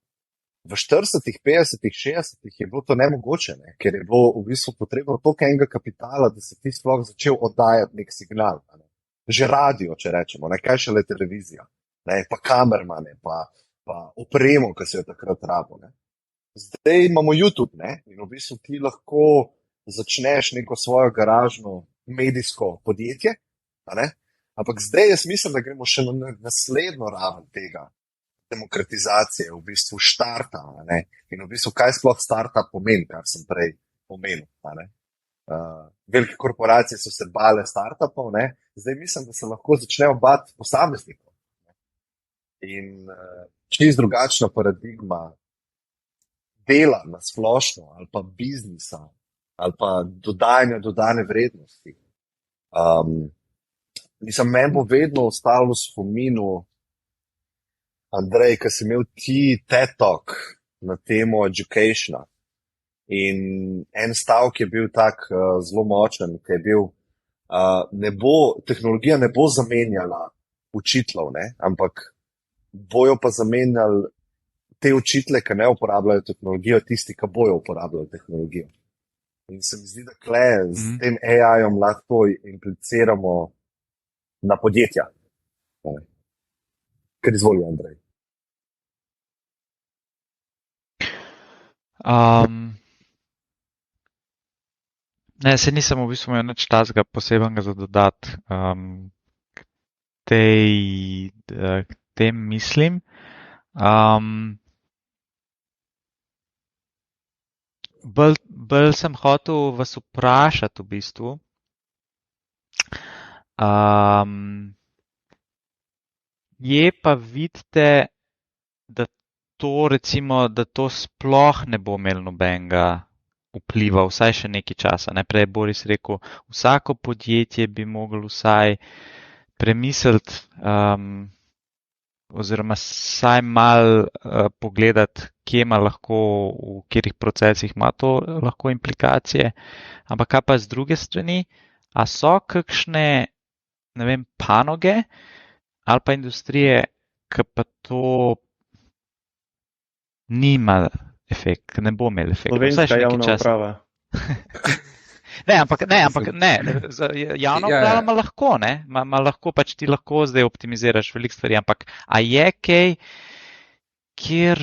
V 40-ih, 50-ih, 60-ih je bilo to nemogoče, ne, ker je bilo v bistvu potrebno toliko enega kapitala, da se ti sploh začel oddajati nek signal. Ne. Že radio, če rečemo, ne, kaj šele televizija, ne, pa kamermane, pa opremo, ki se je takrat rabo. Ne. Zdaj imamo YouTube, ne, in v bistvu ti lahko začneš neko svojo garažno medijsko podjetje, ne. Ampak zdaj jaz mislim, da gremo še na naslednjo raven tega demokratizacije, v bistvu štarta, ne? In v bistvu kaj sploh starta pomeni, kar sem prej omenil. Velike korporacije so se bale startupov, ne? Zdaj mislim, da se lahko začnejo bati posameznikov. In čisto drugačna paradigma dela na splošno ali pa biznisa ali pa dodajanja dodane vrednosti. Mislim, meni bo vedno ostalo v spominu, Andrej, ko si imel ti TED Talk na temo educationa in en stavek je bil tak zelo močen, ki je bil, tehnologija ne bo zamenjala učiteljev, ne, ampak bojo pa zamenjali te učitelje, ki ne uporabljajo tehnologijo, tisti, ki bojo uporabljali tehnologijo. In se mi zdi, da s tem AI-om lahko impliciramo na podjetja. Ker izvoli, Andrej.
Ne, se nisem v bistvu imel nič takega posebnega za dodati k tem mislim. Bolj sem hotel vas vprašati v bistvu, je pa vidite, da to sploh ne bo imelo nobenega vpliva, vsaj še nekaj časa. Najprej je Boris rekel, vsako podjetje bi moglo vsaj premisliti, oziroma vsaj malo pogledati, kje ima lahko, v katerih procesih ima to lahko implikacije. Ampak kaj pa z druge strani, a so kakšne, ne vem, panoge ali pa industrije, ki pa to nima efekt, ne bo imel efekt.
Slovenska javna uprava.
Javna uprava ima lahko, ne? Ma lahko, pač ti lahko zdaj optimiziraš veliko stvari, ampak a je kaj, kjer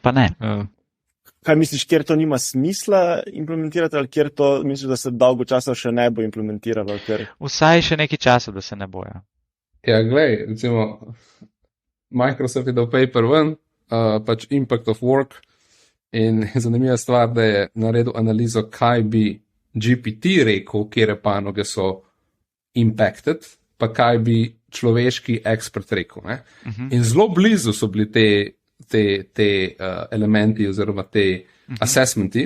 pa ne?
Kaj misliš, kjer to nima smisla implementirati, ali kjer to misliš, da se dolgo časa še ne bo implementiralo?
Vsaj še nekaj časa, da se ne bojo.
Ja, glej, recimo Microsoft je dal paper ven, pač Impact of Work, in zanimiva stvar, da je naredil analizo, kaj bi GPT rekel, kjere panoge so impacted, pa kaj bi človeški ekspert rekel. Ne? In zelo blizu so bili te elementi oziroma te assessmenti.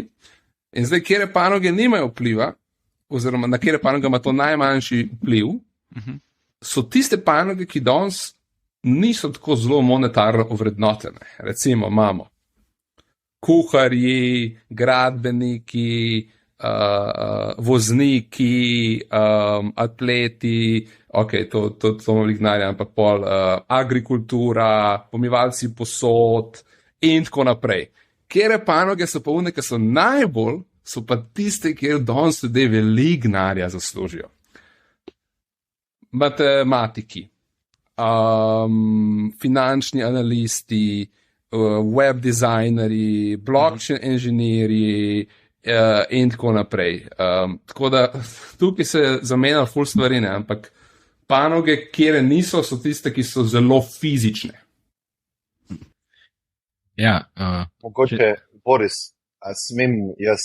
In zdaj, kjere panoge nimajo vpliva, oziroma na kjere panoge ima to najmanjši vpliv, so tiste panoge, ki danes niso tako zelo monetarno ovrednotene. Recimo imamo kuharji, gradbeniki, vozniki, atleti, to imamo lignarja, ampak agrikultura, pomivalci posod in tako naprej. Kjere panoge so pa one, ki so najbolj, so pa tiste, kjer danes ljudje veliko denarja zaslužijo. Matematiki, finančni analisti, web dizajnerji, blockchain inženirji in tako naprej. Tako da tukaj se zamenja ful stvari, ne? Ampak panoge, kjere niso, so tiste, ki so zelo fizične.
Ja,
mogoče, Boris, a smem jaz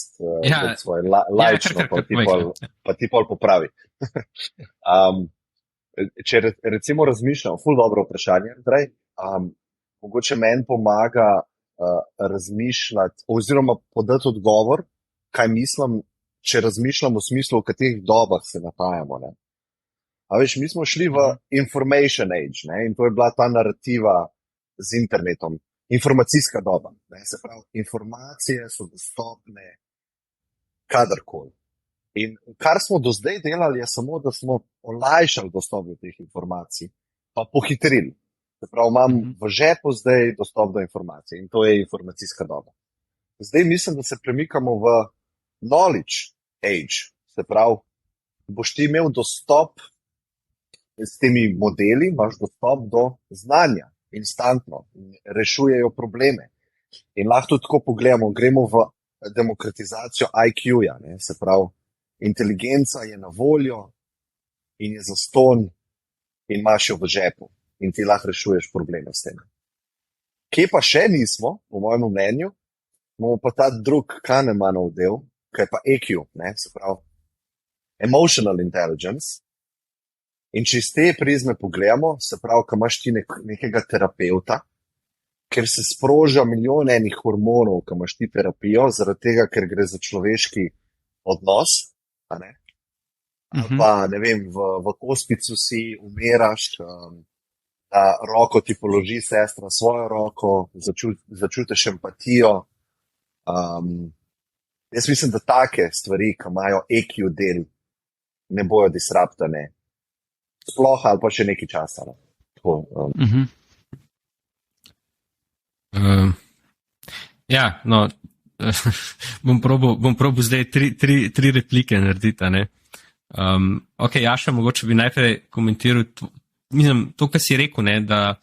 svoj laično, pa ti pol popravi. Če recimo razmišljam, ful dobro vprašanje, Andrej, mogoče meni pomaga razmišljati oziroma podati odgovor, kaj mislim, če razmišljam v smislu, v katerih dobah se natajamo. Ne? A veš, mi smo šli v information age, ne? In to je bila ta narativa z internetom, informacijska doba. Ne? Se pravi, informacije so dostopne kadarkoli. In kar smo do zdaj delali, je samo, da smo olajšali dostop do teh informacij, pa pohitrili. Se pravi, imam v žepu zdaj dostop do informacij in to je informacijska doba. Zdaj mislim, da se premikamo v knowledge age. Se pravi, boš ti imel dostop s temi modeli, imaš dostop do znanja instantno, rešujejo probleme. In lahko tudi tako pogledamo, gremo v demokratizacijo IQ-ja, ne? Se pravi, inteligenca je na voljo in je zastonj in imaš jo v žepu in ti lahko rešuješ probleme s tem. Kje pa še nismo, po mojem mnenju, imamo pa ta drug Kahnemanov del, ki je pa EQ, ne? Se pravi, emotional intelligence. In če iz te prizme pogledamo, se pravi, ko imaš ti nekega terapeuta, ker se sproža milijon enih hormonov, ko imaš ti terapijo, zaradi tega, ker gre za človeški odnos, a ne? Pa, ne vem, v hospicu si umiraš, da roko ti položi sestra svojo roko, začutiš empatijo. Jaz mislim, da take stvari, ki imajo EQ del, ne bojo disruptane. Sploh ali pa še nekaj časa. Tako,
Ja, no, bom probal zdaj tri replike narediti, ne. Ok, Jaša, mogoče bi najprej komentiral, mislim, to, kar si rekel, ne, da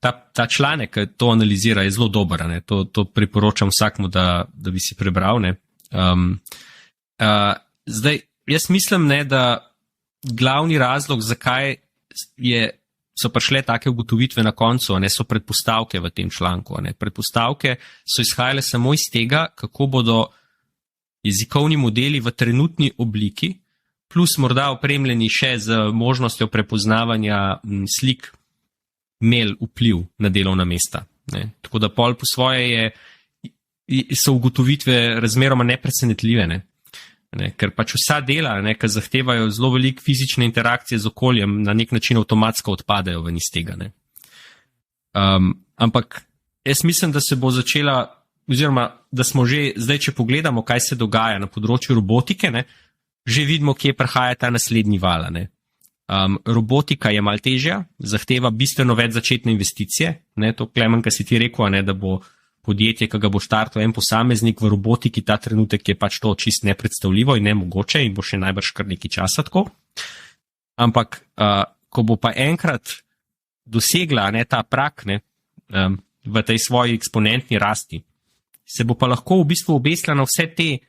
ta članek, ki to analizira, je zelo dober, ne, to priporočam vsakmu, da bi si prebral, ne. Zdaj, jaz mislim, ne, da glavni razlog, zakaj so prišle take ugotovitve na koncu, ne, so predpostavke v tem članku. Ne. Predpostavke so izhajale samo iz tega, kako bodo jezikovni modeli v trenutni obliki, plus morda opremljeni še z možnostjo prepoznavanja slik, imeli vpliv na delovna mesta. Ne. Tako da pol po svoje so ugotovitve razmeroma nepresenetljive, ne. Ne, ker pač vsa dela, ki zahtevajo zelo veliko fizične interakcije z okoljem, na nek način avtomatsko odpadejo ven iz tega. Ne. Ampak jaz mislim, da se bo začela, oziroma da smo že, zdaj če pogledamo, kaj se dogaja na področju robotike, ne, že vidimo, kje prihaja ta naslednji val. Robotika je malo težja, zahteva bistveno več začetne investicije. Ne, to, Klemen, kar si ti rekel, ne, da bo podjetje, ki ga bo štartal en posameznik v robotiki, ta trenutek je pač to čist nepredstavljivo in nemogoče in bo še najbrž kar nekaj časa tako. Ampak, ko bo pa enkrat dosegla, ne, ta prak, ne, v tej svoji eksponentni rasti, se bo pa lahko v bistvu obesila na vse te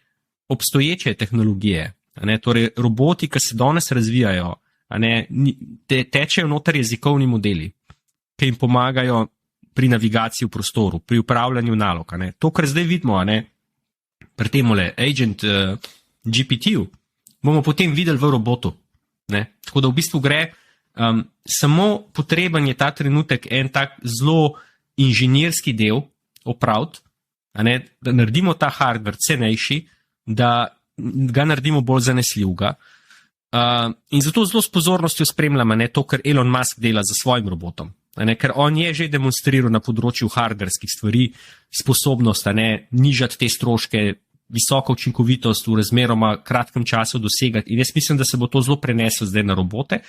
obstoječe tehnologije. Ne, torej, roboti, ki se danes razvijajo, tečejo noter jezikovni modeli, ki jim pomagajo pri navigaciji v prostoru, pri upravljanju nalog. To, kar zdaj vidimo, pri temole agent GPT-ju, bomo potem videli v robotu. Ne? Tako da v bistvu gre, samo potreben je ta trenutek en tak zelo inženirski del opraviti, da naredimo ta hardware cenejši, da ga naredimo bolj zanesljivega. In zato zelo s pozornostjo spremljamo to, kar Elon Musk dela za svojim robotom. Ker on je že demonstriral na področju hardverskih stvari sposobnost nižati te stroške, visoko učinkovitost v razmeroma kratkem času dosegati. In jaz mislim, da se bo to zelo preneslo zdaj na robote.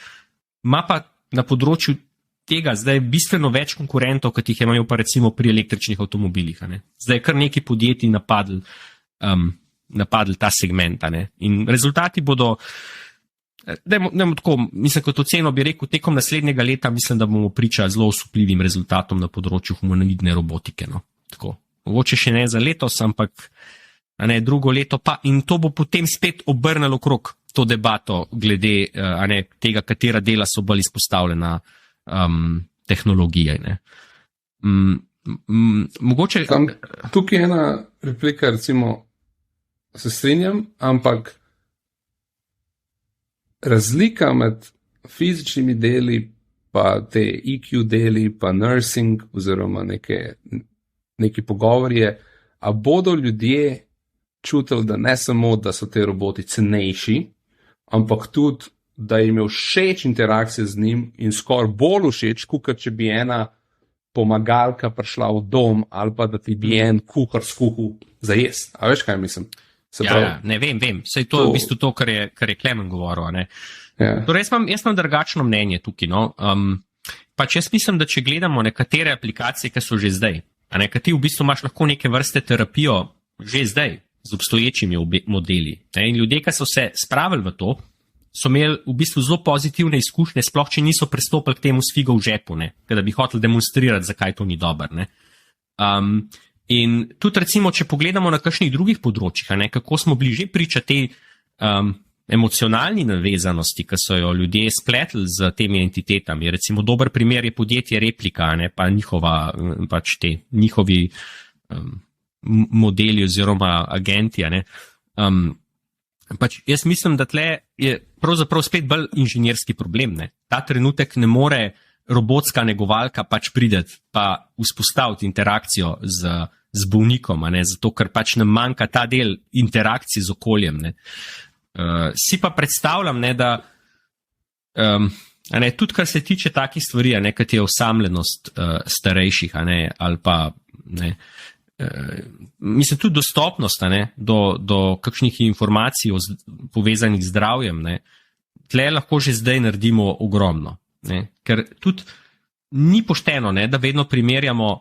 Ma pa na področju tega zdaj bistveno več konkurentov, kot jih imajo pa recimo pri električnih avtomobilih. Zdaj je kar nekaj podjetij napadli ta segment. In rezultati bodo. Tako, mislim, kot oceno bi rekel, tekom naslednjega leta mislim, da bomo priča zelo osupljivim rezultatom na področju humanoidne robotike. No. Tako, mogoče še ne za letos, ampak drugo leto pa in to bo potem spet obrnilo okrog to debato glede tega, katera dela so bolj izpostavljena tehnologije. Mogoče...
Tukaj je ena replika, recimo, se strinjam, ampak razlika med fizičnimi deli, pa te EQ deli, pa nursing, oziroma neki pogovori je, a bodo ljudje čutili, da ne samo, da so te roboti cenejši, ampak tudi, da jim je všeč interakcija z njim in skoraj bolj všeč, kot če bi ena pomagalka prišla v dom ali pa da ti bi en kuhar skuhal za jesti. A veš, kaj mislim?
Ne vem. Sej to je v bistvu to, kar je Klemen govoril. Ne?
Ja.
Torej, jaz imam drugačno mnenje tukaj. No? Pač jaz mislim, da če gledamo nekatere aplikacije, ki so že zdaj, ki ti v bistvu imaš lahko neke vrste terapijo že zdaj z obstoječimi modeli. Ne? In ljudje, ki so se spravili v to, so imeli v bistvu zelo pozitivne izkušnje, sploh če niso pristopili k temu s figo v žepu, da bi hoteli demonstrirati, zakaj to ni dobro. In tudi recimo, če pogledamo na kakšnih drugih področjih, kako smo bili že priča te emocionalni navezanosti, ki so jo ljudje spletli z temi entitetami. Recimo dober primer je podjetje Replika, pa njihovi modeli oziroma agenti. Jaz mislim, da tle je pravzaprav spet bolj inženirski problem. Ta trenutek ne more robotska negovalka prideti pa vzpostaviti interakcijo z bolnikom, zato ker nam manjka ta del interakcije z okoljem. Si pa predstavljam, da tudi kar se tiče takih stvari, kot je osamljenost starejših ali pa mislim tudi dostopnost do kakšnih informacij povezanih z zdravjem, tle lahko že zdaj naredimo ogromno. Ker tudi ni pošteno, da vedno primerjamo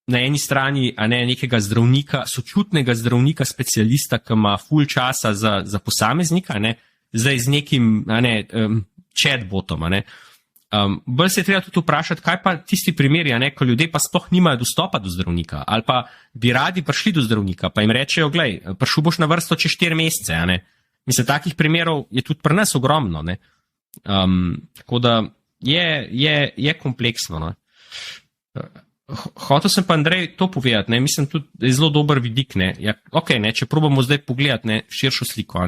na eni strani nekega zdravnika, sočutnega zdravnika, specialista, ki ima ful časa za posameznika, zdaj z nekim chatbotom. Bolj se je treba tudi vprašati, kaj pa tisti primeri, ko ljudje pa sploh nimajo dostopa do zdravnika, ali pa bi radi prišli do zdravnika, pa jim rečejo, glej, prišel boš na vrsto čez 4 mesece. Mislim, takih primerov je tudi pri nas ogromno. Tako da je kompleksno. Hotel sem pa, Andrej, to povedati, mislim tudi, da je zelo dober vidik. Če probamo zdaj pogledati širšo sliko.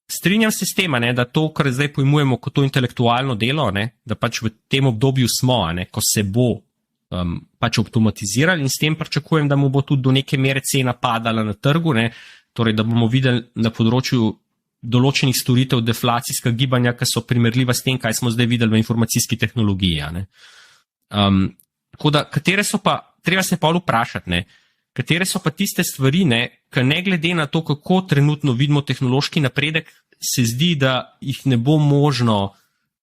Strinjam se s tem, da to, kar zdaj pojmujemo kot to intelektualno delo, da v tem obdobju smo, ko se bo avtomatizirali in s tem pričakujem, da mu bo tudi do neke mere cena padala na trgu, torej da bomo videli na področju določenih storitev deflacijska gibanja, ki so primerljiva s tem, kaj smo zdaj videli v informacijski tehnologiji. Tako da, katere so pa, treba se pa vprašati, katere so pa tiste stvari, ki ne glede na to, kako trenutno vidimo tehnološki napredek, se zdi, da jih ne bo možno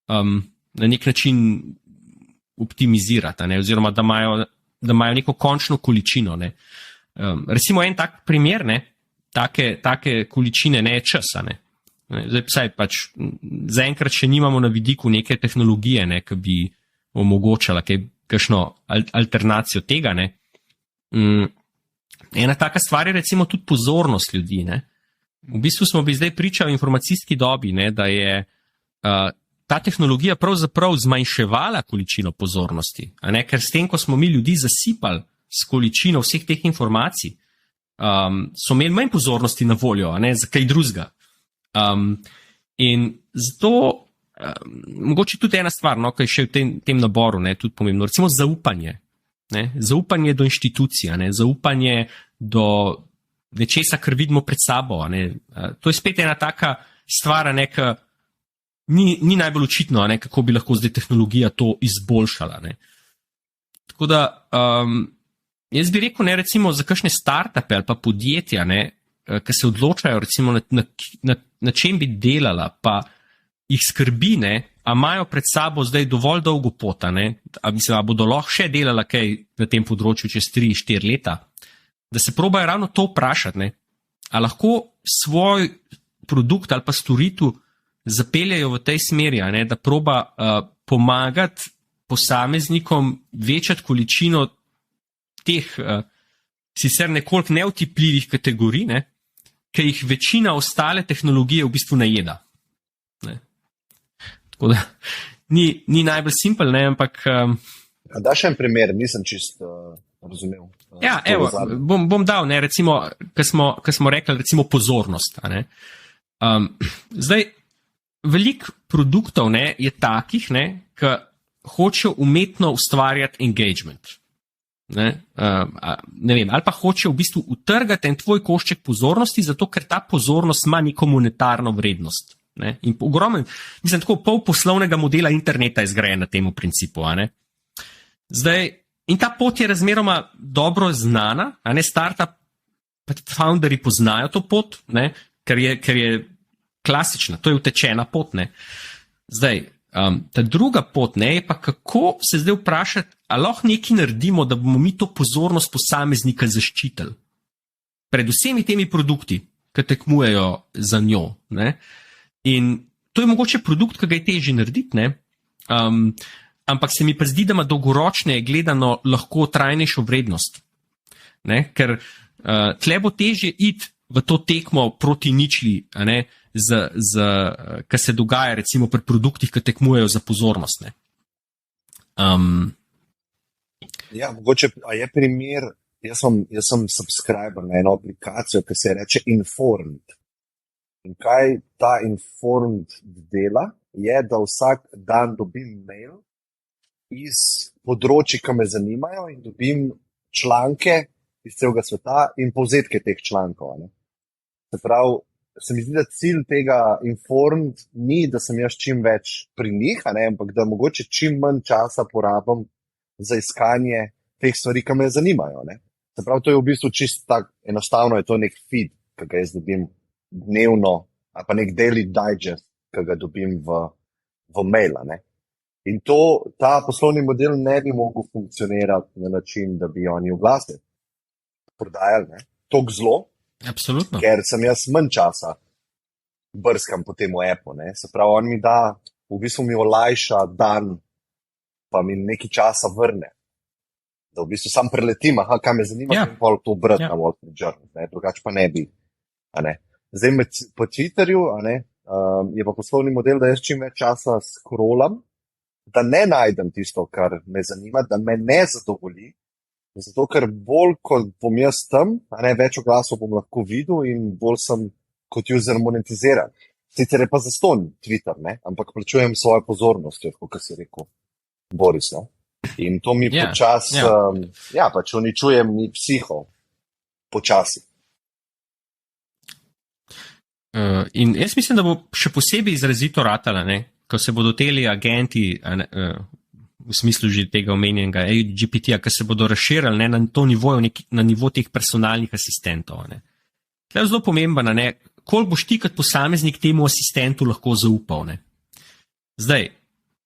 na nek način optimizirati, oziroma da imajo neko končno količino. Recimo en tak primer, take količine je čas. Zdaj zaenkrat še nimamo na vidiku neke tehnologije, ki bi omogočala kakšno alternacijo tega. Ena taka stvar je recimo tudi pozornost ljudi. V bistvu smo bi zdaj pričali v informacijski dobi, da je ta tehnologija pravzaprav zmanjševala količino pozornosti. Ker s tem, ko smo mi ljudi zasipali s količino vseh teh informacij, so imeli manj pozornosti na voljo, za kaj drugega. In zato mogoče tudi ena stvar, ki je še v tem naboru tudi pomembno, recimo zaupanje. Zaupanje do inštitucij, zaupanje do nečesa, kar vidimo pred sabo. To je spet ena taka stvar, ki ni najbolj očitno, kako bi lahko zdaj tehnologija to izboljšala. Tako da jaz bi rekel, recimo za kakšne startupe ali pa podjetja, ki se odločajo recimo na čem bi delala, pa jih skrbi, a imajo pred sabo zdaj dovolj dolgo pot, a bodo lahko še delala kaj na tem področju čez 3-4 leta, da se probajo ravno to vprašati, a lahko svoj produkt ali pa storitev zapeljajo v tej smeri, da proba pomagati posameznikom večati količino teh sicer nekoliko neotipljivih kategorij, ki jih večina ostale tehnologije v bistvu najeda. Tako da ni najbolj simpel, ampak...
Da še en primer, nisem čisto razumel.
Ja, evo, bom dal, recimo, ko smo rekli, recimo pozornost. Zdaj, veliko produktov je takih, ki hočejo umetno ustvarjati engagement. Ne vem, ali pa hočejo v bistvu utrgati en tvoj košček pozornosti, zato ker ta pozornost ima neko monetarno vrednost. In ogromen, mislim, tako pol poslovnega modela interneta je zgrajen na temu principu. Zdaj, in ta pot je razmeroma dobro znana, startup founderji poznajo to pot, ne, ker je klasična, to je utečena pot. Ne. Zdaj, ta druga pot, ne, je pa kako se zdaj vprašati, ali lahko nekaj naredimo, da bomo mi to pozornost posameznika zaščitili. Pred vsemi temi produkti, ki tekmujejo za njo. Ne. In to je mogoče produkt, ki ga je težje narediti, ne. Ampak se mi pa zdi, da ima dolgoročne gledano lahko trajnejšo vrednost. Ne. Ker tle bo težje iti v to tekmo proti ničli, kar se dogaja recimo pri produktih, ki tekmujejo za pozornost. Ne.
Ja, mogoče, a je primer, jaz sem subscriber na eno aplikacijo, ki se reče Informed. In kaj ta Informed dela, je, da vsak dan dobim mail iz področji, ki me zanimajo, in dobim članke iz celega sveta in povzetke teh člankov. Ne. Se pravi, se mi zdi, da cilj tega Informed ni, da sem jaz čim več pri njih, ampak da mogoče čim manj časa porabim za iskanje teh stvari, ki me zanimajo. Ne. Se pravi, to je v bistvu čisto tako enostavno, je to nek feed, ki ga jaz dobim dnevno, ali pa nek daily digest, ki ga dobim v maila. Ne. In ta poslovni model ne bi mogel funkcionirati na način, da bi oni oglase prodajali toliko zelo,
Absolutno.
Ker sem jaz manj časa brskam po tem appu. Ne. Se pravi, on mi da, v bistvu mi olajša dan, pa mi nekaj časa vrne. Da v bistvu sam preletim, kaj me zanima, in pol to brati na Wall Street Journal, drugače pa ne bi. Ne. Zdaj po Twitterju je pa poslovni model, da jaz čim več časa scrollam, da ne najdem tisto, kar me zanima, da me ne zadovolji, zato ker bolj, kot bom jaz tam, več oglasov bom lahko videl in bolj sem kot user monetiziran. Sicer je pa zastonj Twitter, ampak plačujem svojo pozornost, kot si rekel, Boris. Ne? In to mi počasi, pač uničuje mi psiho, počasi.
In jaz mislim, da bo še posebej izrazito ratala, ko se bodo teli agenti, v smislu že tega omenjenega GPT-ja, ki se bodo razširili na to nivoju, na nivo teh personalnih asistentov. To je zelo pomembno, koliko boš ti kot posameznik temu asistentu lahko zaupal. Zdaj,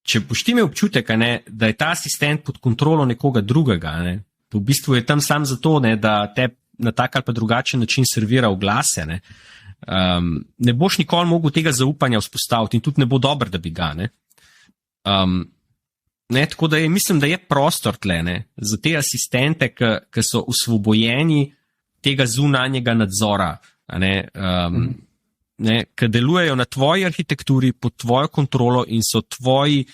če boš ti imel občutek, da je ta asistent pod kontrolo nekoga drugega, v bistvu je tam sam zato, da te na tak ali pa drugačen način servira oglase, ne boš nikoli mogel tega zaupanja vzpostaviti in tudi ne bo dobro, da bi ga. Tako da mislim, da je prostor tle za te asistente, ki so osvobojeni tega zunanjega nadzora, ki delujejo na tvoji arhitekturi, pod tvojo kontrolo in so tvoji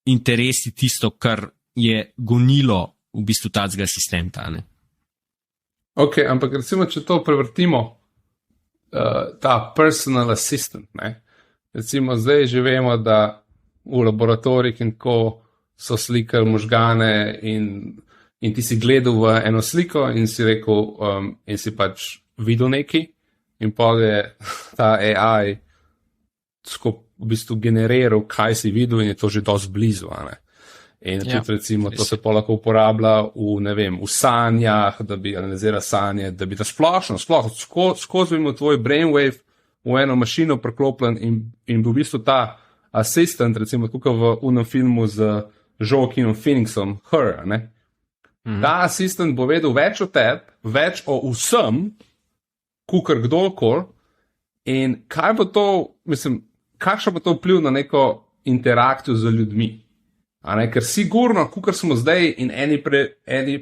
interesi tisto, kar je gonilo v bistvu tazga asistenta.
Ok, ampak recimo, če to prevrtimo, ta personal assistant, recimo zdaj že vemo, da v laboratorijih in ko so slikali možgane in ti si gledal v eno sliko in si rekel, in si pač videl nekaj in pa je ta AI v bistvu generiral, kaj si videl in je to že dosti blizu. In tudi recimo to se pa lahko uporablja v sanjah, da bi analiziral sanje, da bi da sploh skozi bi tvoj brainwave v eno mašino preklopljen in bi v bistvu ta assistant, recimo tukaj v unem filmu z Joaquinom Phoenixom, Her, ta assistant bo vedel več o tebi, več o vsem, kukor kdorkoli, in kaj bo to, kakšen bo to vpliv na neko interakcijo z ljudmi. Ker sigurno, kukor smo zdaj in eni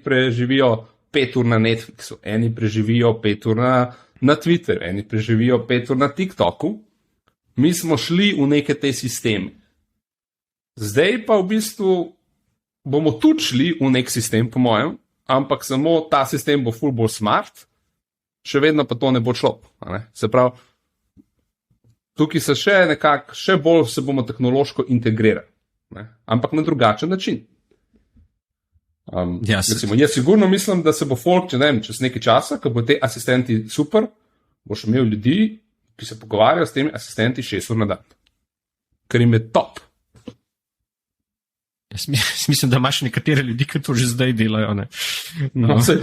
preživijo 5 ur na Netflixu, eni preživijo 5 ur na Twitterju, eni preživijo 5 ur na TikToku, mi smo šli v neke te sisteme. Zdaj pa v bistvu bomo tudi šli v nek sistem, po mojem, ampak samo ta sistem bo ful bolj smart, še vedno pa to ne bo šlo. Se pravi, tukaj se še bolj se bomo tehnološko integrirali, ampak na drugačen način. Recimo, jaz sigurno mislim, da se bo folk, čez nekaj časa, ko bo te asistenti super, boš imel ljudi, ki se pogovarjajo s temi asistenti 6 ur na dan. Ker jim je top.
Jaz mislim, da imaš nekatere ljudi, ki to že zdaj delajo. Ne?
No, vse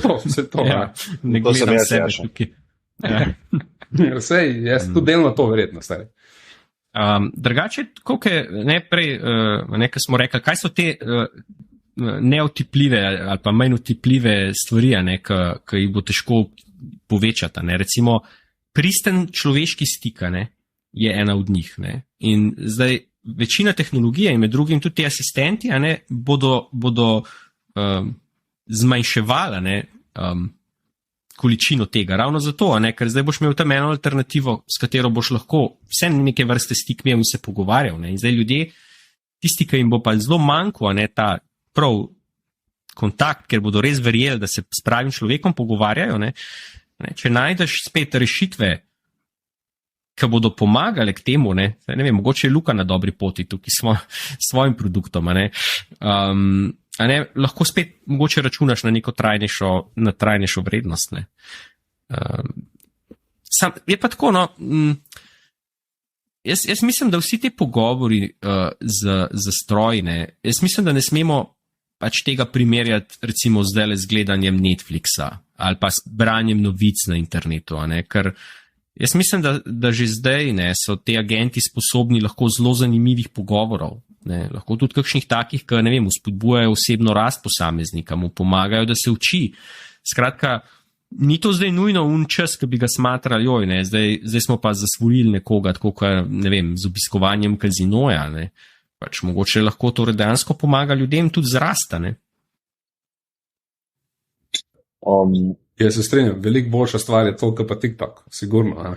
to.
Ja, ne
To sem
gledam
jaz,
sebe
Jaša.
tukaj. Ja.
Sej, jaz tudi delno to verjetno, stari.
Drugače, koliko je najprej, nekaj smo rekli, kaj so te neotipljive ali pa manj otipljive stvari, ki jih bo težko povečati. Ne? Recimo, pristen človeški stik je ena od njih. Ne? In zdaj večina tehnologije in med drugim tudi ti asistenti bodo zmanjševala količino tega. Ravno zato, ker zdaj boš imel tam eno alternativo, s katero boš lahko vse neke vrste stik imel in se pogovarjal. Ne? In zdaj ljudje, tisti, ki jim bo pa zelo manjko, ta prav kontakt, ker bodo res verjeli, da se s pravim človekom pogovarjajo, če najdeš spet rešitve, ki bodo pomagale k temu, ne vem, mogoče je Luka na dobri poti tukaj s svojim produktom, lahko spet mogoče računaš na neko trajnejšo vrednost. Je pa tako, jaz mislim, da vsi te pogovori z stroji, jaz mislim, da ne smemo pač tega primerjati recimo zdaj z gledanjem Netflixa ali pa s branjem novic na internetu, ker jaz mislim, da že zdaj so te agenti sposobni lahko zelo zanimivih pogovorov, lahko tudi kakšnih takih, ki, ne vem, spodbujajo osebno rast posameznika, mu pomagajo, da se uči. Skratka, ni to zdaj nujno čas, ki bi ga smatrali, zdaj smo pa zasvojili nekoga, tako kot, ne vem, z obiskovanjem kazinoja, pač mogoče lahko to dejansko pomaga ljudem tudi zrasta,
Jaz se strinjam, veliko boljša stvar je to, kot pa TikTok, sigurno.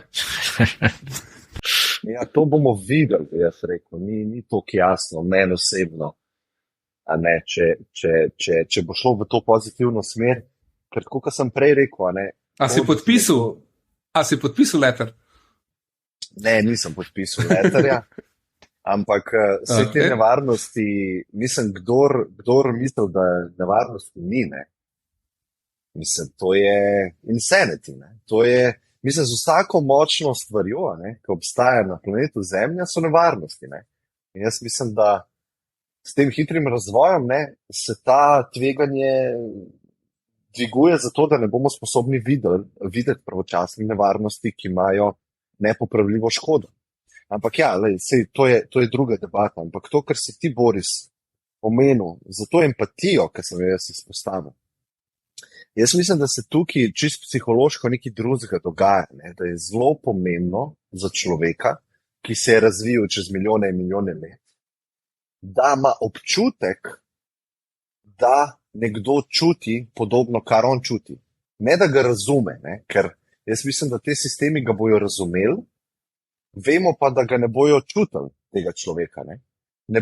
Ja, to bomo videli, jaz rekel, ni toliko jasno, meni osebno, če bo šlo v to pozitivno smer, ker tako, kot sem prej rekel,
A si podpisal letter?
Ne, nisem podpisal letterja, ampak vse te nevarnosti, mislim, kdor misli, da nevarnosti ni, mislim, to je insanity, to je, mislim, z vsako močno stvarjo, ki obstaja na planetu Zemlja, so nevarnosti, In jaz mislim, da s tem hitrim razvojem, se ta tveganje dviguje zato, da ne bomo sposobni videti pravočasne nevarnosti, ki imajo nepopravljivo škodo. Ampak ja, sej, to je druga debata, ampak to, kar si ti, Boris, omenil, za to empatijo, ki sem jo jaz izpostavil. Jaz mislim, da se tukaj čisto psihološko nekaj drugega dogaja, da je zelo pomembno za človeka, ki se je razvijal čez milijone in milijone let, da ima občutek, da nekdo čuti podobno, kar on čuti. Ne, da ga razume, ker jaz mislim, da te sistemi ga bojo razumeli, vemo pa, da ga ne bojo čutili, tega človeka. Ne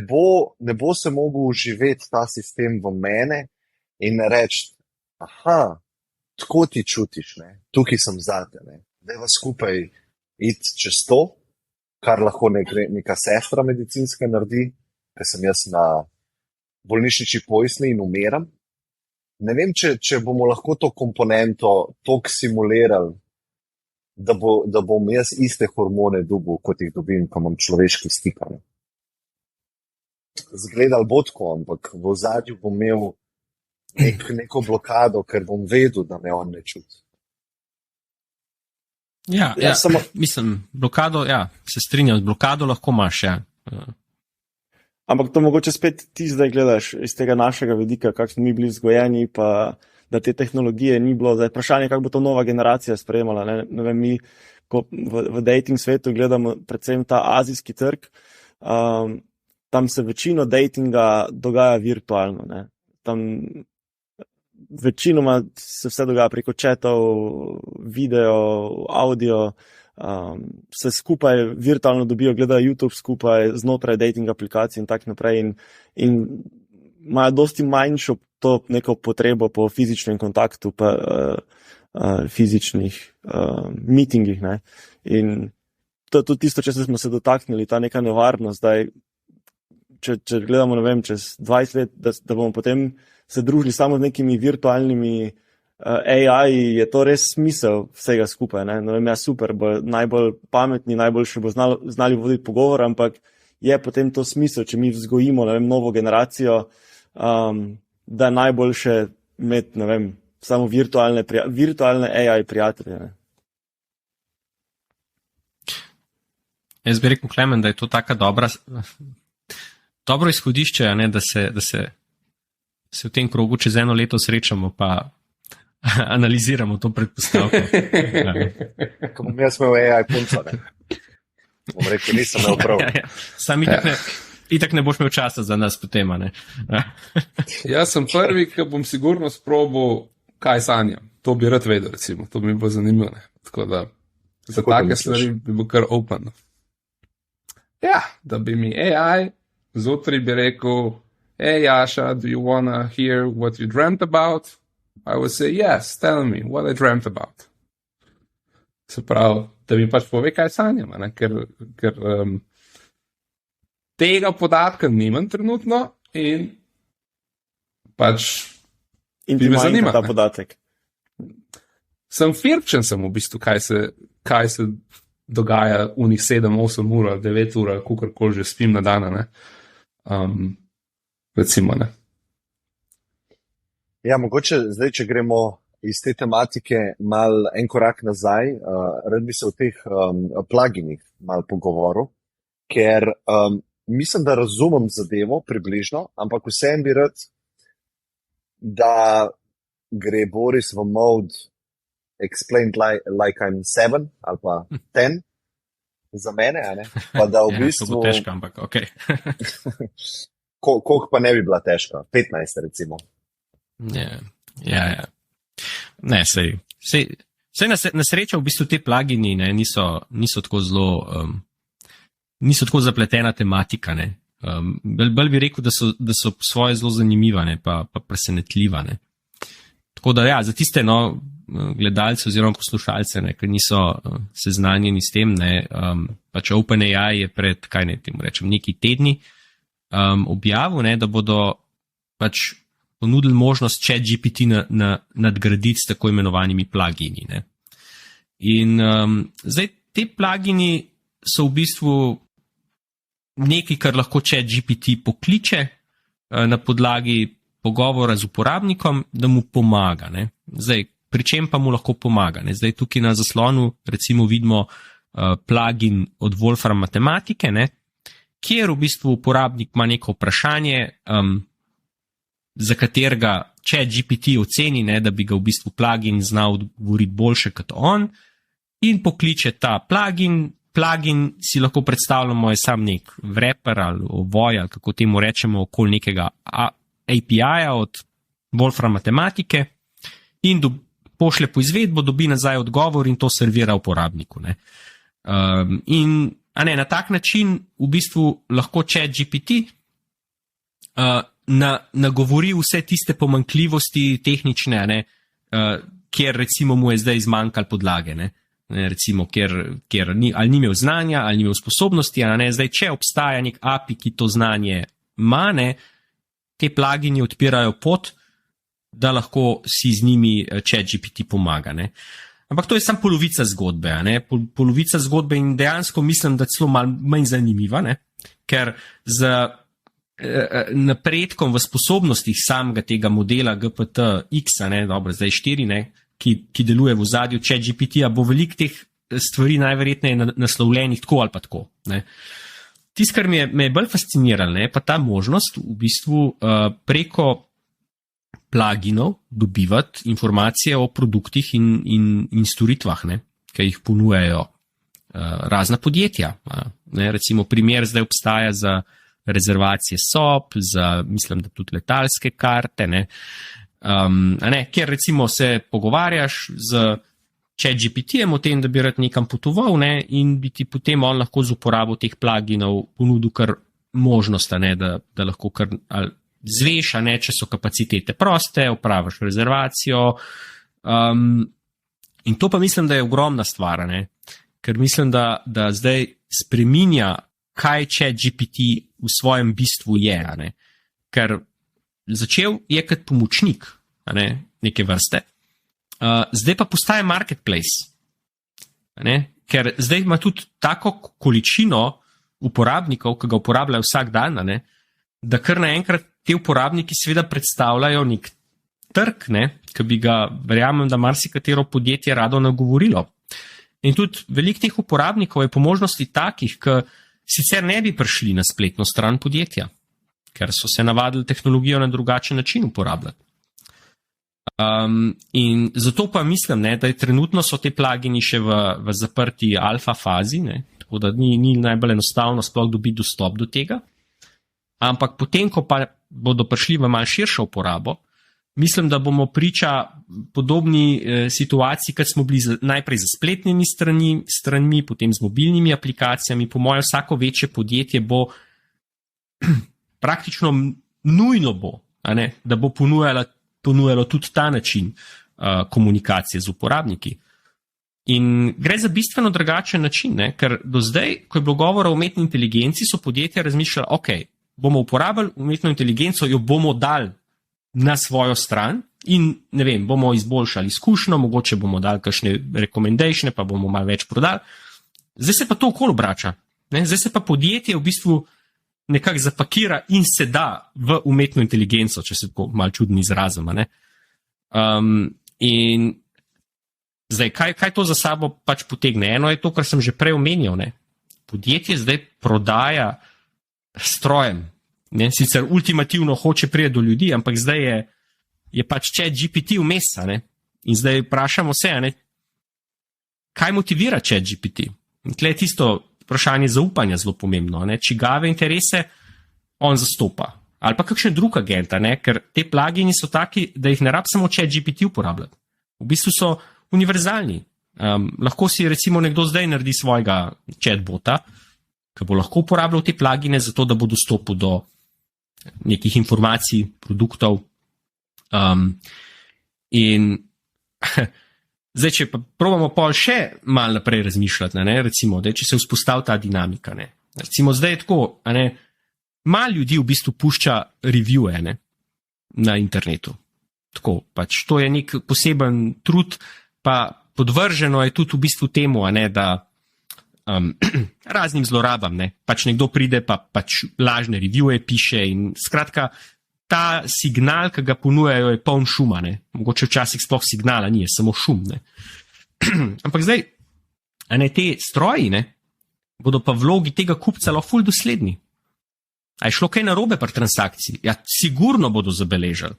bo se mogel uživeti ta sistem v mene in reči, aha, tako ti čutiš, tukaj sem zate, dajva skupaj iti čez to, kar lahko neka sestra medicinska naredi, ker sem jaz na bolnišnični postelji in umiram. Ne vem, če bomo lahko to komponento toliko simulirali, da bom jaz iste hormone dobil, kot jih dobim, ko imam človeški stik. Zgledal bo tako, ampak v ozadju bom imel neko blokado, ker bom vedel, da me on ne čuti.
Ja, mislim, blokado, se strinjam, z blokado lahko imaš,
Ampak to mogoče spet ti zdaj gledaš iz tega našega vidika, kako smo mi bili vzgojeni, pa da te tehnologije ni bilo. Zdaj vprašanje, kako bo to nova generacija sprejemala. Ne vem, mi, ko v dating svetu gledamo predvsem ta azijski trg, tam se večino datinga dogaja virtualno. Tam večinoma se vse dogaja preko chatov, video, audio, se skupaj virtualno dobijo, gledajo YouTube skupaj znotraj dating aplikacij in tak naprej in imajo dosti manjšo to neko potrebo po fizičnem kontaktu, pa fizičnih meetingih. In to je tudi tisto, če smo se dotaknili, ta neka nevarnost, zdaj, če gledamo, ne vem, čez 20 let, da bomo potem se družili samo z nekimi virtualnimi AI, je to res smisel vsega skupaj. Ne vem, super, bo najbolj pametni, najboljši bo znali voditi pogovor, ampak je potem to smisel, če mi vzgojimo, ne vem, novo generacijo, da je najboljše imeti, ne vem, samo virtualne AI prijatelje. Ne?
Jaz bi rekel, Klemen, da je to taka dobro izhodišče, ne, da se v tem krogu čez 1 leto srečamo, pa analiziramo to predpostavko.
Ko bom jaz imel AI punco, ne. Bom rekel, nisem imel prav.
Sam itak ne boš imel časa za nas potem, ne.
Jaz sem prvi, ki bom sigurno sprobal, kaj sanjam. To bi rad vedel, recimo. To bi mi bo zanimivo, ne. Tako da, za take stvari bi bo kar open. Ja, da bi mi AI zjutraj bi rekel, hey, Jaša, do you wanna hear what you dreamt about? I would say, yes, tell me what I dreamt about. Se pravi, da mi pač pove, kaj sanjam, ne? Ker tega podatka nimam trenutno in pač
In
bi me zanimalo
ta podatek.
Sem firčen v bistvu, kaj se dogaja unih 7, 8 ur, 9 ur, kakorkoli že spim na dan, ne. Recimo, ne.
Ja, mogoče zdaj, če gremo iz te tematike mal en korak nazaj, rad bi se o teh pluginih mal pogovoril, ker mislim, da razumem zadevo približno, ampak vsem bi rad, da gre Boris v mode explained like I'm 7 ali pa 10 za mene, a ne? Pa da v bistvu...
To bo težko, ampak okej.
Koliko pa ne bi bila težka? 15 recimo.
Ja. Ne, sej na srečo v bistvu te plugini ne, niso tako zelo, niso tako zapletena tematika, ne. Bolj bi rekel, da so svoje zelo zanimiva, ne, pa presenetljiva, ne. Tako da ja, za tiste gledalce oziroma poslušalce, ne, ki niso seznanjeni s tem, ne, pač OpenAI je pred, kaj ne temu rečem, neki tedni objavil, ne, da bodo pač ponudili možnost ChatGPT nadgraditi s tako imenovanimi plugini, ne. In zdaj te plugini so v bistvu nekaj, kar lahko ChatGPT pokliče na podlagi pogovora z uporabnikom, da mu pomaga, ne. Zdaj, pri čem pa mu lahko pomaga, ne. Zdaj tukaj na zaslonu recimo vidimo plugin od Wolfram Matematike, ne, kjer v bistvu uporabnik ima neko vprašanje, za katerega ChatGPT oceni, ne, da bi ga v bistvu plugin znal odgovoriti boljše kot on, in pokliče ta plugin. Plugin si lahko predstavljamo je sam nek wrapper ali ovoj, ali kako temu rečemo, okoli nekega API-ja od Wolfram Matematike in pošlje po izvedbo, dobi nazaj odgovor in to servira uporabniku, ne. Na tak način v bistvu lahko ChatGPT nagovori vse tiste pomanjkljivosti tehnične, ne, kjer recimo mu je zdaj zmanjkalo podlage, ne. Recimo, ker ali ni imel znanja, ali ni imel sposobnosti, ne, zdaj, če obstaja nek API, ki to znanje ima, ne, te plugini odpirajo pot, da lahko si z njimi ChatGPT pomaga, ne. Ampak to je samo polovica zgodbe, ne, polovica zgodbe in dejansko mislim, da celo malo manj zanimiva, ne, ker z napredkom v sposobnostih samega tega modela GPT-X, ne, dobro, zdaj 4, ne, ki deluje v ozadju ChatGPT-ja, bo veliko teh stvari najverjetneje naslovljenih tako ali pa tako, ne. Tisto, kar me je bolj fasciniralo, ne, pa ta možnost v bistvu preko pluginov dobivati informacije o produktih in storitvah, ne, ki jih ponujajo razna podjetja. Ne, recimo primer zdaj obstaja za rezervacije sob, za mislim, da tudi letalske karte, ne. Kjer recimo se pogovarjaš z ChatGPT-jem o tem, da bi rad nekam potoval, ne, in bi ti potem on lahko z uporabo teh pluginov ponudil kar možnost, ne, da lahko kar zveš, ne, če so kapacitete proste, opraviš rezervacijo. In to pa mislim, da je ogromna stvar, ne, ker mislim, da zdaj spreminja, kaj ChatGPT v svojem bistvu je, ne, ker začel je kot pomočnik, ne, neke vrste, zdaj pa postaje marketplace, ne, ker zdaj ima tudi tako količino uporabnikov, ki ga uporabljajo vsak dan, ne, da kar naenkrat te uporabniki seveda predstavljajo nek trg, ne, ki bi ga, verjamem, da marsikatero podjetje rado nagovorilo. In tudi veliko teh uporabnikov je po možnosti takih, ki sicer ne bi prišli na spletno stran podjetja, ker so se navadili tehnologijo na drugačen način uporabljati. In zato pa mislim, ne, da trenutno so te plugini še v zaprti alfa fazi, ne, tako da ni najbolj enostavno sploh dobiti dostop do tega. Ampak potem, ko pa bodo prišli v malo širšo uporabo, mislim, da bomo priča podobni situaciji, kot smo bili najprej za spletnimi stranmi, potem z mobilnimi aplikacijami. Po mojem, vsako večje podjetje bo praktično nujno bo, da bo ponujalo tudi ta način komunikacije z uporabniki. In gre za bistveno drugačen način, ne? Ker do zdaj, ko je bilo govora o umetni inteligenci, so podjetja razmišljala, ok, bomo uporabljali umetno inteligenco, jo bomo dali na svojo stran in, ne vem, bomo izboljšali izkušnjo, mogoče bomo dali kakšne rekomendation, pa bomo malo več prodali. Zdaj se pa to okoli obrača. Ne? Zdaj se pa podjetje v bistvu nekako zapakira in se da v umetno inteligenco, če se tako malo čudno izrazim. In zdaj, kaj to za sabo pač potegne? Eno je to, kar sem že prej omenjal. Ne? Podjetje zdaj prodaja strojem. Ne? Sicer ultimativno hoče priti do ljudi, ampak zdaj je pač ChatGPT vmes. In zdaj vprašamo se, kaj motivira ChatGPT? In tle je tisto vprašanje zaupanja zelo pomembno. Čigave interese on zastopa. Ali pa kakšen drug agent, ker te plugini so taki, da jih ne rab samo ChatGPT uporabljati. V bistvu so univerzalni. Lahko si recimo nekdo zdaj naredi svojega chatbota, ki bo lahko uporabljal te plugine zato, da bo dostopil do nekih informacij, produktov. In zdaj, če pa probamo pol še malo naprej razmišljati, recimo, da če se vzpostavi ta dinamika. Recimo zdaj je tako, malo ljudi v bistvu pušča reviewe na internetu. Tako, pač to je nek poseben trud, pa podvrženo je tudi v bistvu temu, da raznim zlorabam, pač nekdo pride pa pač lažne reviewe piše in skratka, ta signal, ki ga ponujajo, je poln šuma. Mogoče včasih sploh signala ni, je samo šum. Ampak zdaj, te stroji bodo pa vlogi tega kupca lahko ful dosledni. A je šlo kaj narobe pri transakciji? Ja, sigurno bodo zabeležili.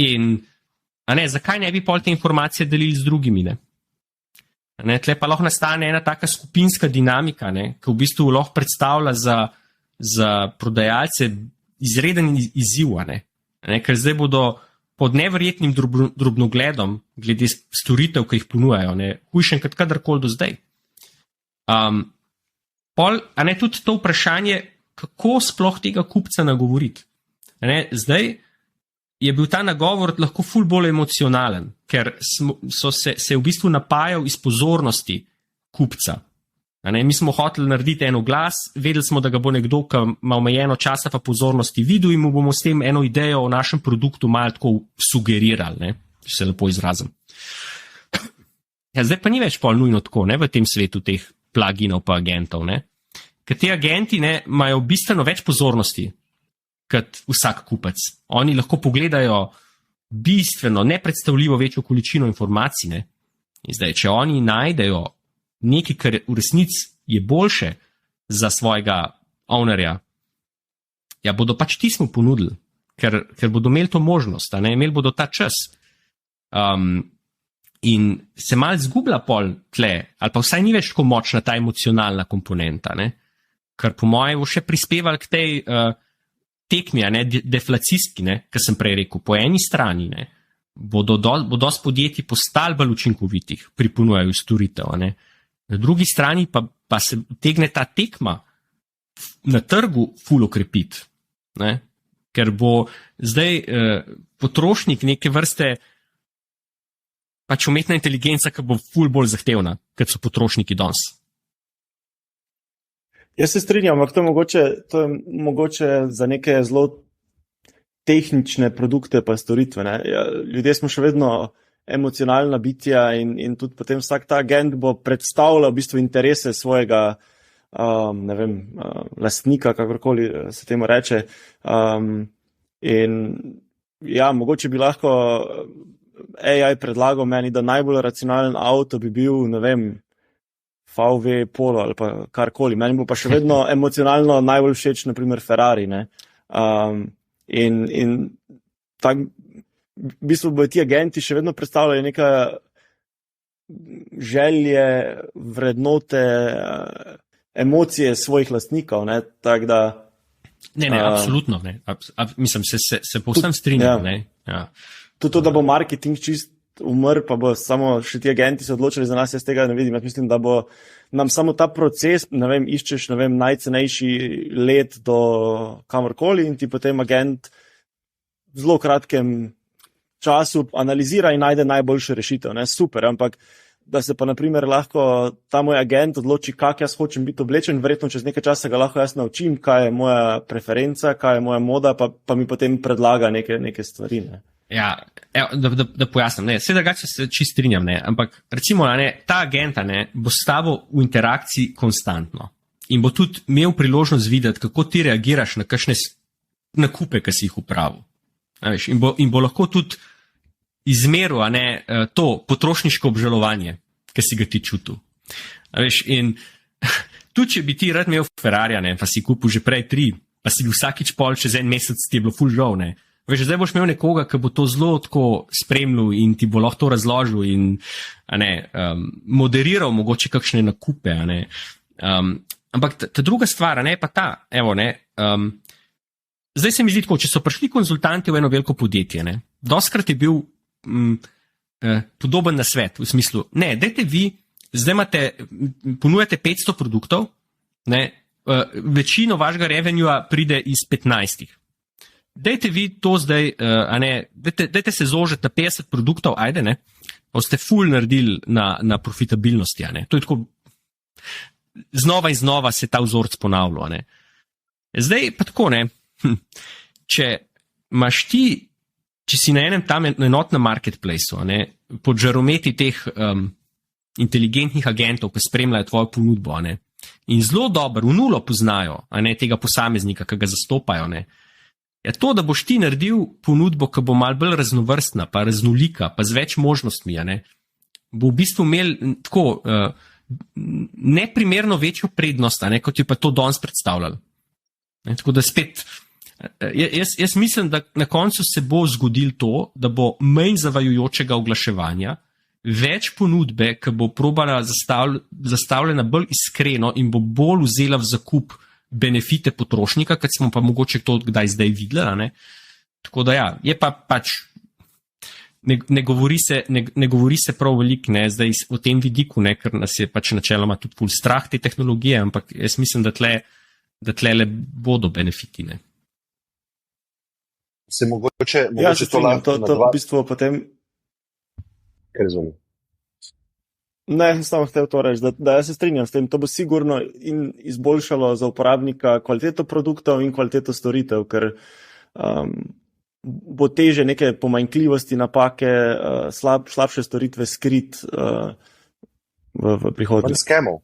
In zakaj ne bi pol te informacije delili z drugimi? Tle pa lahko nastane ena taka skupinska dinamika, ki v bistvu lahko predstavlja za prodajalce izreden izziv, ker zdaj bodo pod neverjetnim drobnogledom glede storitev, ki jih ponujajo, hujšen kot kadarkoli do zdaj. Tudi to vprašanje, kako sploh tega kupca nagovoriti. Zdaj je bil ta nagovor lahko ful bolj emocionalen, ker se v bistvu napajal iz pozornosti kupca. Mi smo hoteli narediti en oglas, vedeli smo, da ga bo nekdo, ki ima omejeno časa pa pozornosti videl in mu bomo s tem eno idejo o našem produktu malo tako sugerirali, če se lepo izrazim. Ja, zdaj pa ni več pol nujno tako, v tem svetu teh pluginov pa agentov, ker te agenti imajo bistveno več pozornosti kot vsak kupec. Oni lahko pogledajo bistveno, nepredstavljivo večjo količino informacij. In zdaj, če oni najdejo nekaj, kar v resnici je boljše za svojega ownerja, ja, bodo pač tismu ponudili, ker bodo imeli to možnost, imeli bodo ta čas. In se malo zgublja pol tle, ali pa vsaj ni več tako močna ta emocionalna komponenta, ker po moje bo še prispeval k tej tekmi, deflacijski, ki sem prej rekel, po eni strani, bo dosti podjetij postali bolj učinkovitih pri ponujanju storitev, na drugi strani pa se tegne ta tekma na trgu ful okrepiti, ker bo zdaj potrošnik neke vrste pač umetna inteligenca, ki bo ful bolj zahtevna, kot so potrošniki danes.
Jaz se strinjam, ampak to je mogoče za neke zelo tehnične produkte pa storitve. Ljudje smo še vedno emocionalna bitja in tudi potem vsak ta agent bo predstavljal v bistvu interese svojega ne vem, lastnika, kakorkoli se temu reče. In ja, mogoče bi lahko AI predlagal meni, da najbolj racionalen avto bi bil, ne vem, VW Polo ali pa karkoli. Meni bo pa še vedno emocionalno najbolj všeč, naprimer Ferrari, ne. In tak, v bistvu bodo ti agenti še vedno predstavljali neka želje, vrednote, emocije svojih lastnikov, ne, tak da...
Ne, absolutno, ne. Mislim, se povsem strinjam, ne. Ja.
Tudi to, da bo marketing čist umrl, pa bo samo še ti agenti se odločili za nas, jaz tega ne vidim. Jaz mislim, da bo nam samo ta proces, ne vem, iščeš, ne vem, najcenejši let do kamorkoli in ti potem agent v zelo kratkem času analizira in najde najboljšo rešitev, ne, super, ampak da se pa naprimer lahko ta moj agent odloči, kak jaz hočem biti oblečen, verjetno čez nekaj časa ga lahko jaz naučim, kaj je moja preferenca, kaj je moja moda, pa mi potem predlaga neke stvari, ne.
Ja, da pojasnim, ne, vse drugače se čisto strinjam, ne, ampak recimo, ne, ta agent, ne, bo s tabo v interakciji konstantno in bo tudi imel priložnost videti, kako ti reagiraš na kakšne nakupe, ki si jih upravil. Veš, in bo lahko tudi izmeril, a ne, to potrošniško obžalovanje, ki si ga ti čutil. Veš, in tudi, če bi ti rad imel Ferrarija, ne, pa si kupil že prej 3, pa si bil vsakič pol čez en mesec, ti je bilo ful žal, ne. Veš, zdaj boš imel nekoga, ki bo to zelo tako spremljal in ti bo lahko to razložil in, a ne, moderiral mogoče kakšne nakupe, a ne. Ampak ta druga stvar, a ne, pa ta, evo, ne, zdaj se mi zdi tako, če so prišli konzultanti v eno veliko podjetje, ne, doskrat je bil podoben nasvet, v smislu, ne, dajte vi, zdaj ponujate 500 produktov, ne, večino vašega revenuea pride iz 15. Dajte vi to zdaj, a ne, dajte se zožiti na 50 produktov, ajde, ne, pa ste ful naredili na profitabilnosti, a ne, to je tako, znova in znova se ta vzorc ponavlja, a ne. Zdaj pa tako, ne, če imaš ti, če si na enem tam enotnem marketplaceu, ne, pod žarometi teh inteligentnih agentov, ki spremljajo tvojo ponudbo, a ne, in zelo dobro, v nulo poznajo, a ne, tega posameznika, ki ga zastopajo, ne, je to, da boš ti naredil ponudbo, ki bo malo bolj raznovrstna, pa raznolika, pa z več možnostmi, a ne, bo v bistvu imel tako neprimerno večjo prednost, a ne, kot je pa to danes predstavljal. Tako da spet, jaz mislim, da na koncu se bo zgodil to, da bo manj zavajujočega oglaševanja, več ponudbe, ki bo probala zastavljena bolj iskreno in bo bolj vzela v zakup benefite potrošnika, kot smo pa mogoče to kdaj zdaj videli, ne. Tako da ja, je pa pač, ne govori se prav veliko, ne, zdaj o tem vidiku, ne, ker nas je pač načeloma tudi ful strah te tehnologije, ampak jaz mislim, da tlele bodo benefiti, ne.
Se mogoče
Ja,
to lahko
to v bistvu potem...
Kaj razumem?
Ne, sem samo hotel to reči, da jaz se strinjam s tem, to bo sigurno in izboljšalo za uporabnika kvaliteto produktov in kvaliteto storitev, ker bo teže neke pomanjkljivosti, napake, slabše storitve skrit v prihodnje.
Manj skemov.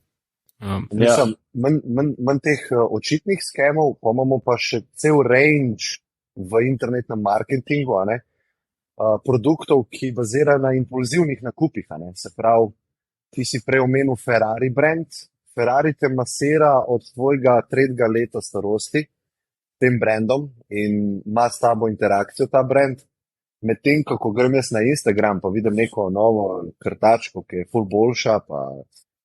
Mislim, manj teh očitnih skemov, pa imamo pa še cel range v internetnem marketingu, a ne, produktov, ki bazirajo na impulzivnih nakupih, a ne, se pravi, ti si prej omenil Ferrari brand. Ferrari te masira od tvojega 3. leta starosti tem brandom in ima s tabo interakcijo ta brand. Medtem, kako grem jaz na Instagram, pa vidim neko novo krtačko, ki je ful boljša, pa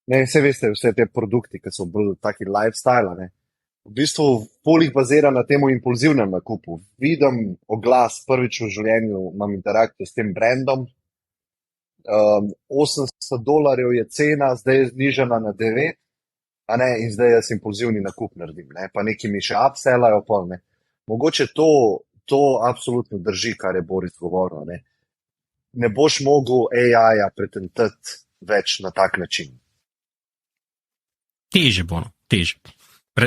ne, vse veste, vse te produkti, ki so bolj taki lifestyle, ne. V bistvu ful jih bazira na temu impulzivnem nakupu. Vidim oglas prvič v življenju, imam interakcijo s tem brandom, $800 je cena, zdaj je znižana na 9, a ne, in zdaj jaz impulzivni nakup naredim, ne, pa neki mi še upsellajo pol, ne. Mogoče to absolutno drži, kar je Boris govoril, ne. Ne boš mogel AI-ja pretentati več na tak način.
Teže bo, no, teže.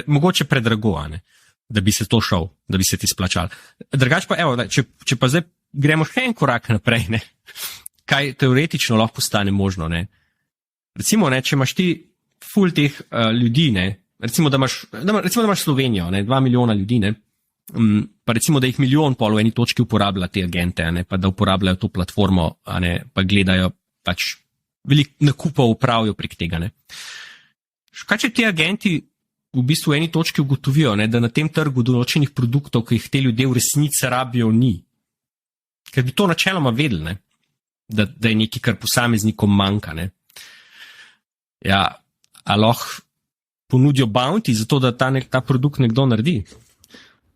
Mogoče predrago, a ne, da bi se to šel, da bi se ti splačal. Drugač pa, evo, če pa zdaj gremo še en korak naprej, ne, kaj teoretično lahko postane možno, ne. Recimo, ne, če imaš ti ful teh ljudi, ne, recimo, da imaš Slovenijo, ne, 2 milijona ljudi, ne, pa recimo, da jih 1 milijon pol v eni točki uporablja te agente, ne, pa da uporabljajo to platformo, ne, pa gledajo pač veliko nakupov upravijo prek tega. Ne. Kaj če ti agenti v bistvu v eni točki ugotovijo, ne, da na tem trgu določenih produktov, ki jih te ljudje v resnici rabijo, ni? Ker bi to načeloma vedeli, ne, da je nekaj, kar posameznikom manjka. Ne. Ja, a lahko ponudijo bounty za to, da ta produkt nekdo naredi?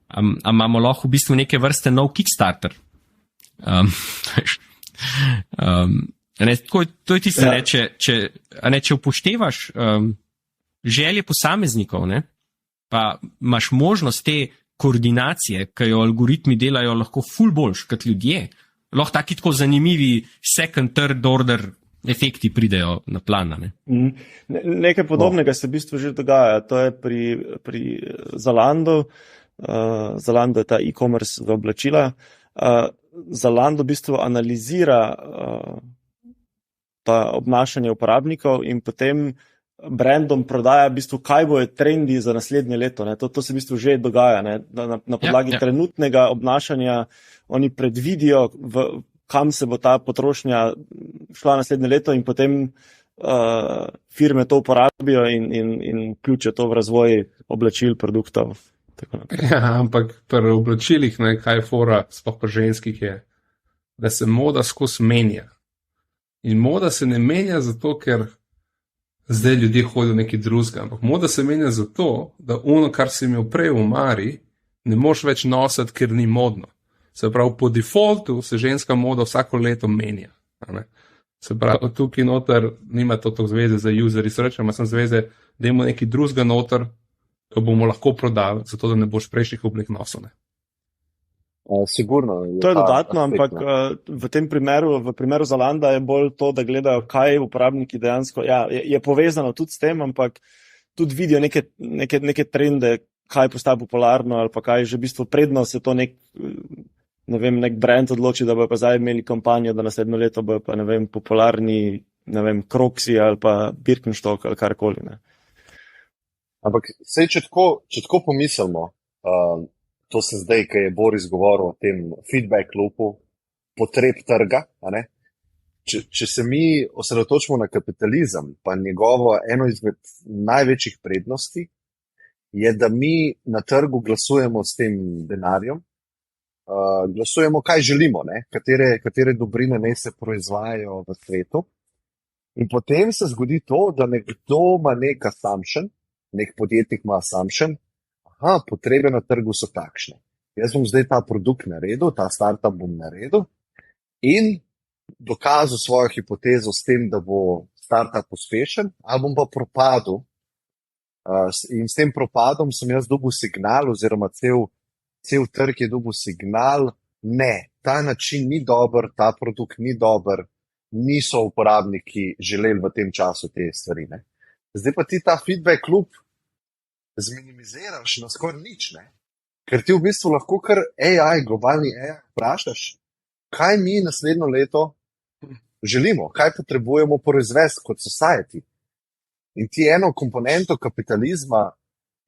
A imamo lahko v bistvu neke vrste nov Kickstarter? To je tisto, če upoštevaš želje posameznikov, ne, pa imaš možnost te koordinacije, ki jo algoritmi delajo lahko ful boljš kot ljudje, lahko taki tako zanimivi second, third order efekti pridejo na plan. Ne?
Nekaj podobnega se v bistvu že dogaja. To je pri Zalando. Zalando je ta e-commerce za oblačila. Zalando v bistvu analizira ta obnašanje uporabnikov in potem brandom prodaja v bistvu, kaj bojo trendi za naslednje leto. Ne? To se v bistvu že dogaja. Ne? Na podlagi trenutnega obnašanja oni predvidijo, kam se bo ta potrošnja šla naslednje leto in potem firme to uporabijo in vključijo to v razvoj oblačil, produktov.
Ja, ampak pri oblačilih, ne, kaj je fora, sploh pri ženskih je, da se moda skozi menja. In moda se ne menja zato, ker zdaj ljudje hodijo nekaj drugega, ampak moda se menja zato, da ono, kar si imel prej v omari, ne moš več nositi, ker ni modno. Se pravi, po defaultu se ženska moda vsako leto menja. Se pravi, tukaj noter nima to zveze za user research, ima sem zveze, da imamo nekaj drugega noter, ko bomo lahko prodali, zato da ne boš prejšnjih oblek nosil.
Sigurno.
To je dodatno, ampak v tem primeru, v primeru Zalanda je bolj to, da gledajo, kaj uporabniki dejansko, je povezano tudi s tem, ampak tudi vidijo neke trende, kaj postaja popularno ali pa kaj že v bistvu predno se to nek brand odloči, da bojo pa zdaj imeli kampanjo, da naslednjo leto bojo pa, popularni, Croxi ali pa Birkenstock ali karkoli. Ne.
Ampak sej, če tako pomislimo, to se zdaj, ki je Boris govoril o tem feedback loopu, potreb trga, če se mi osredotočimo na kapitalizem, pa njegovo eno izmed največjih prednosti je, da mi na trgu glasujemo s tem denarjem, glasujemo, kaj želimo, katere dobrine naj se proizvajajo v svetu. In potem se zgodi to, da nekdo ima nek assumption, nek podjetnik ima assumption, potrebe na trgu so takšne. Jaz bom zdaj ta produkt naredil, ta startup bom naredil in dokazal svojo hipotezo s tem, da bo startup uspešen, ali bom pa propadel. In s tem propadom sem jaz dobil signal, oziroma cel trg je dobil signal, ne, ta način ni dober, ta produkt ni dober, niso uporabniki želeli v tem času te stvari. Ne. Zdaj pa ti ta feedback loop zminimiziraš na skoraj nič, ne. Ker ti v bistvu lahko kar AI, globalni AI, vprašaš, kaj mi naslednjo leto želimo, kaj potrebujemo proizvesti kot society. In ti eno komponento kapitalizma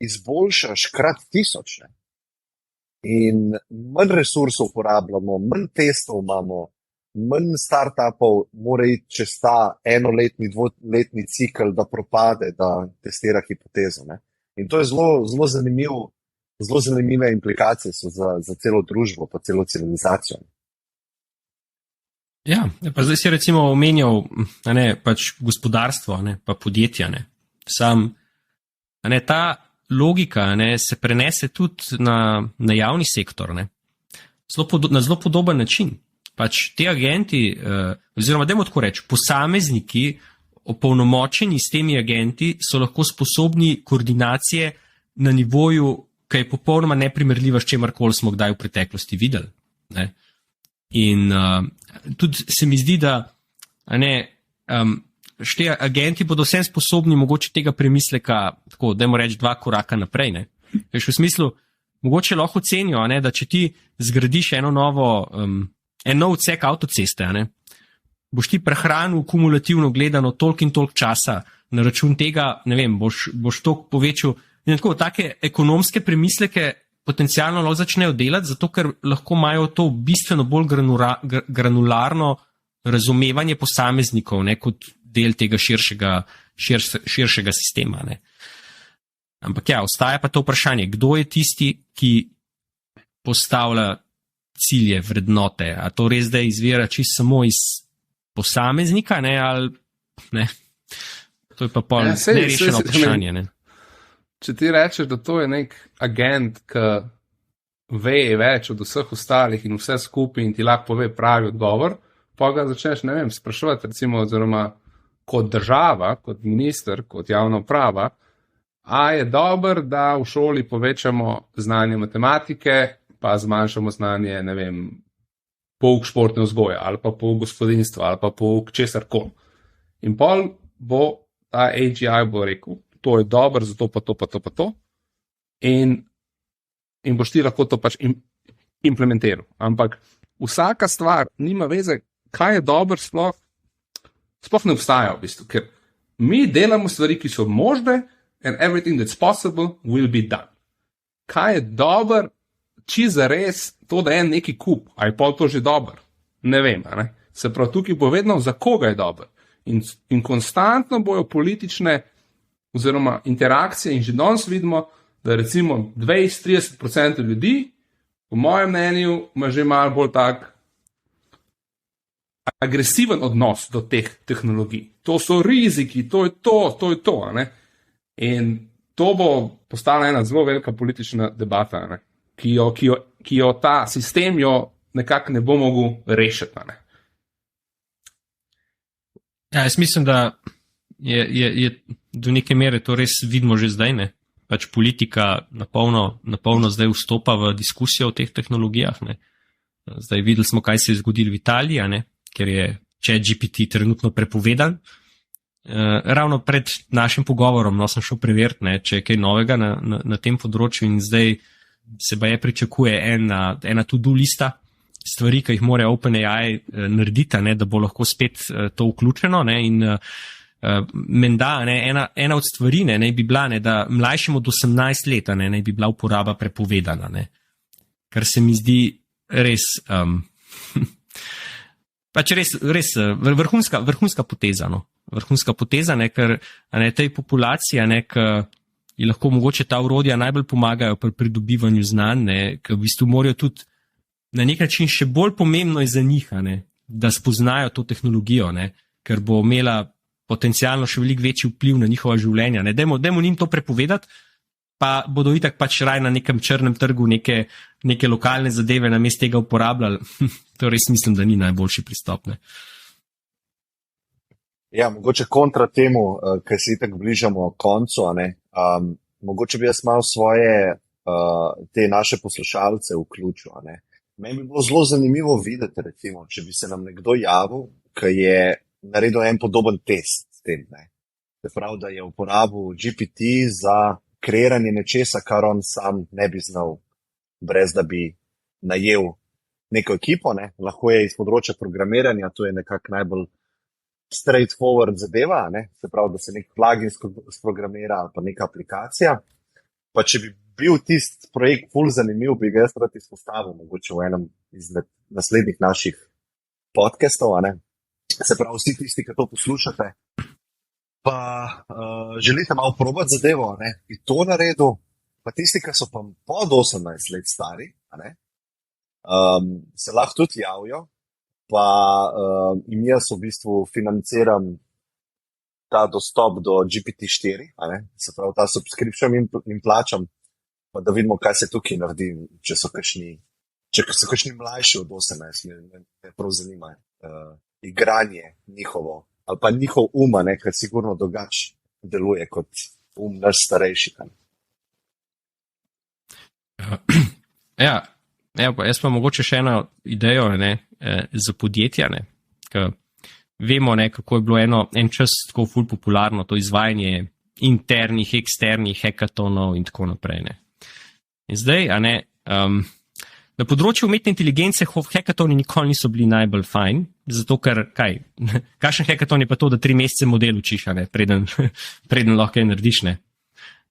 izboljšaš krat 1000. Ne. In manj resursov uporabljamo, manj testov imamo, manj startupov mora iti čez ta enoletni, dvoletni cikl, da propade, da testira hipotezo. Ne. In to je zelo zanimive implikacije so za celo družbo, pa celo civilizacijo.
Ja, pa zdaj si recimo omenjal pač gospodarstvo, pa podjetja. Ta logika se prenese tudi na javni sektor. Na zelo podoben način. Pač te agenti, oziroma dajmo tako reči, posamezniki, opolnomočeni s temi agenti, so lahko sposobni koordinacije na nivoju, ki je popolnoma neprimerljiva s čemarkoli smo kdaj v preteklosti videli. Ne? In tudi se mi zdi, da te agenti bodo vsem sposobni mogoče tega premisleka, tako, dajmo reči, 2 koraka naprej. Ne? V smislu, mogoče lahko ocenijo, da če ti zgradiš en nov odsek avtoceste, boš ti prehranil kumulativno gledano toliko in toliko časa, na račun tega, boš toliko povečal In tako, take ekonomske premisleke potencialno lahko začnejo delati, zato ker lahko imajo to bistveno bolj granularno razumevanje posameznikov, ne, kot del tega širšega sistema. Ne. Ampak ja, ostaja pa to vprašanje, kdo je tisti, ki postavlja cilje, vrednote. A to res da izvira čisto samo iz posameznika, ne, ali ne. To je pa pol nerešeno vprašanje. Ne.
Če ti rečeš, da to je nek agent, ki ve več od vseh ostalih in vse skupaj in ti lahko pove pravi odgovor, pa ga začneš, ne vem, spraševati, recimo, oziroma kot država, kot minister, kot javna uprava, a je dobro, da v šoli povečamo znanje matematike, pa zmanjšamo znanje, ne vem, pouk športne vzgoje, ali pa pouk gospodinstva, ali pa pouk česarkoli. In pol bo ta AGI bo rekel, to je dobro, zato pa to, pa to, pa to. In boš ti lahko to pač implementiral. Ampak vsaka stvar nima veze, kaj je dobro, sploh ne obstaja v bistvu, ker mi delamo stvari, ki so možne, and everything that's possible will be done. Kaj je dobro, či zares to, da je neki kup, a je pol to že dobro? Ne vem, a ne? Se pravi, tukaj bo vedno, za koga je dobro. In konstantno bojo politične oziroma interakcije in že danes vidimo, da recimo 20-30% ljudi, po mojem mnenju, ima že malo bolj tak agresiven odnos do teh tehnologij. To so riziki, to je to, a ne? In to bo postala ena zelo velika politična debata, a ne? Ki jo ta sistem jo nekako ne bo mogel rešiti, a ne?
Ja, jaz mislim, da je do neke mere to res vidimo že zdaj, ne? Pač politika napolno zdaj vstopa v diskusijo o teh tehnologijah, ne? Zdaj videli smo, kaj se je zgodilo v Italiji, ne? Ker je ChatGPT trenutno prepovedan. Ravno pred našim pogovorom, no, sem šel preveriti, ne, če je kaj novega na tem področju in zdaj se baje pričakuje ena to-do lista stvari, ki jih mora OpenAI narediti, ne, da bo lahko spet to vključeno, ne, in menda, ne, ena od stvari ne, naj bi bila, ne, da mlajšim od 18 let ne, naj bi bila uporaba prepovedana, ne, kar se mi zdi res pač res vrhunska poteza, no. Vrhunska poteza, ne, ker ne, tej populaciji, ne, ki lahko mogoče ta orodja najbolj pomagajo pri pridobivanju znanj, ne, ki v bistvu morajo tudi na nek način še bolj pomembno je za njih, ne, da spoznajo to tehnologijo, ne, ker bo imela potencialno še veliko večji vpliv na njihova življenja. Ne. Dajmo njim to prepovedati, pa bodo itak pač raj na nekem črnem trgu neke lokalne zadeve namesto tega uporabljali. To res mislim, da ni najboljši pristop. Ne.
Ja, mogoče kontra temu, ker se itak bližamo koncu, a ne, mogoče bi jaz malo svoje te naše poslušalce vključil, a ne. Meni bi bilo zelo zanimivo videti, recimo, če bi se nam nekdo javil, ki je naredil en podoben test s tem, ne. Se pravi, da je uporabil GPT za kreiranje nečesa, kar on sam ne bi znal, brez da bi najel neko ekipo, ne. Lahko je iz področja programiranja, to je nekako najbolj straightforward zadeva, ne. Se pravi, da se nek plugin sprogramira ali pa neka aplikacija. Pa če bi bil tisti projekt ful zanimiv, bi ga jaz rad izpostavil, mogoče v enem izmed naslednjih naših podcastov, a ne. Se pravi, vsi tisti, ki to poslušate, pa želite malo probati zadevo, a ne, bi to naredil, pa tisti, ki so pa pod 18 let stari, a ne, se lahko tudi javijo, pa in jaz v bistvu financiram ta dostop do GPT-4, a ne, se pravi, ta subscription in plačam, pa da vidimo, kaj se tukaj naredi, če so kakšni mlajši od 18, me prav zanima igranje njihovo, ali pa njihov uma, ne, ker sigurno drugače deluje kot naš starejši.
Ja, jaz pa mogoče še eno idejo, ne, za podjetja, ne, ker vemo, ne, kako je bilo en čas tako ful popularno to izvajanje internih, eksternih hackathonov in tako naprej. Ne. In zdaj, a ne, na področju umetne inteligence hackathoni nikoli niso bili najbolj fajn, zato ker, kakšen hackathon je pa to, da 3 mesece model učiš, a ne, preden lahko kaj narediš, ne.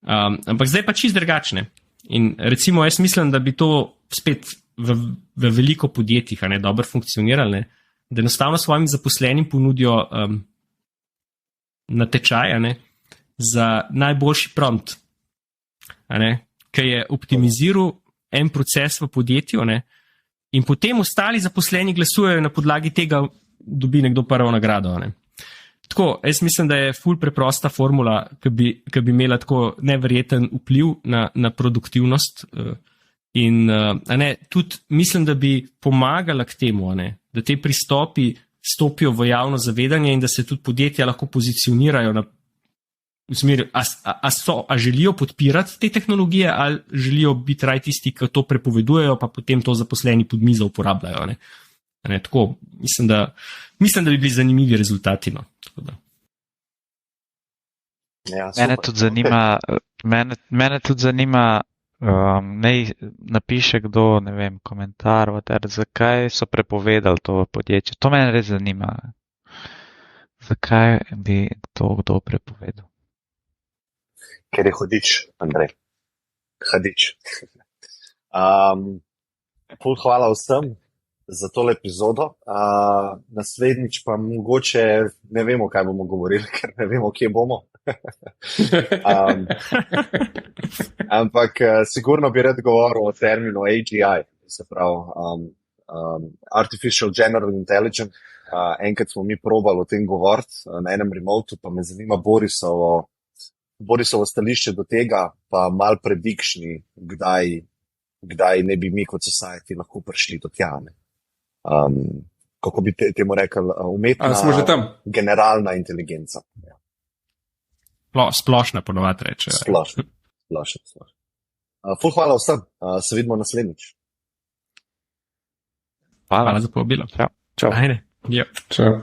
Ampak zdaj pa čist drugačne. In recimo jaz mislim, da bi to spet v veliko podjetjih dobro funkcioniralo, ne? Da enostavno svojim zaposlenim ponudijo natečaj za najboljši prompt, ki je optimiziral en proces v podjetju, in potem ostali zaposleni glasujejo na podlagi tega, dobi nekdo prvo nagrado. Tako, jaz mislim, da je ful preprosta formula, ki bi imela tako neverjeten vpliv na produktivnost in tudi mislim, da bi pomagala k temu, da te pristopi stopijo v javno zavedanje in da se tudi podjetja lahko pozicionirajo v smeri, a želijo podpirati te tehnologije ali želijo biti raj tisti, ki to prepovedujejo, pa potem to zaposleni pod mizo uporabljajo. Tako, mislim, da bi bili zanimivi rezultati. No.
Ja,
mene tudi zanima, naj napiše kdo, ne vem, komentar, zakaj so prepovedali to podjetje. To mene res zanima. Zakaj bi to kdo prepovedal?
Ker je hudič, Andrej. Hudič. Hvala vsem za tole epizodo. Naslednjič pa mogoče ne vemo, kaj bomo govorili, ker ne vemo, kje bomo. Ampak sigurno bi rad govoril o terminu AGI, se pravi Artificial General Intelligence. Enkrat smo mi probali o tem govoriti na enem remotu, pa me zanima Borisovo stališče do tega, pa mal predikšni, kdaj ne bi mi kot society lahko prišli do tja. Kako bi temu rekel, umetna generalna inteligenca. Ja.
Splošna ponovadi reče.
Splošna. Ful hvala vsem, se vidimo naslednjič.
Hvala za povabilo.
Čau.
Ajde. Yep.
Čau.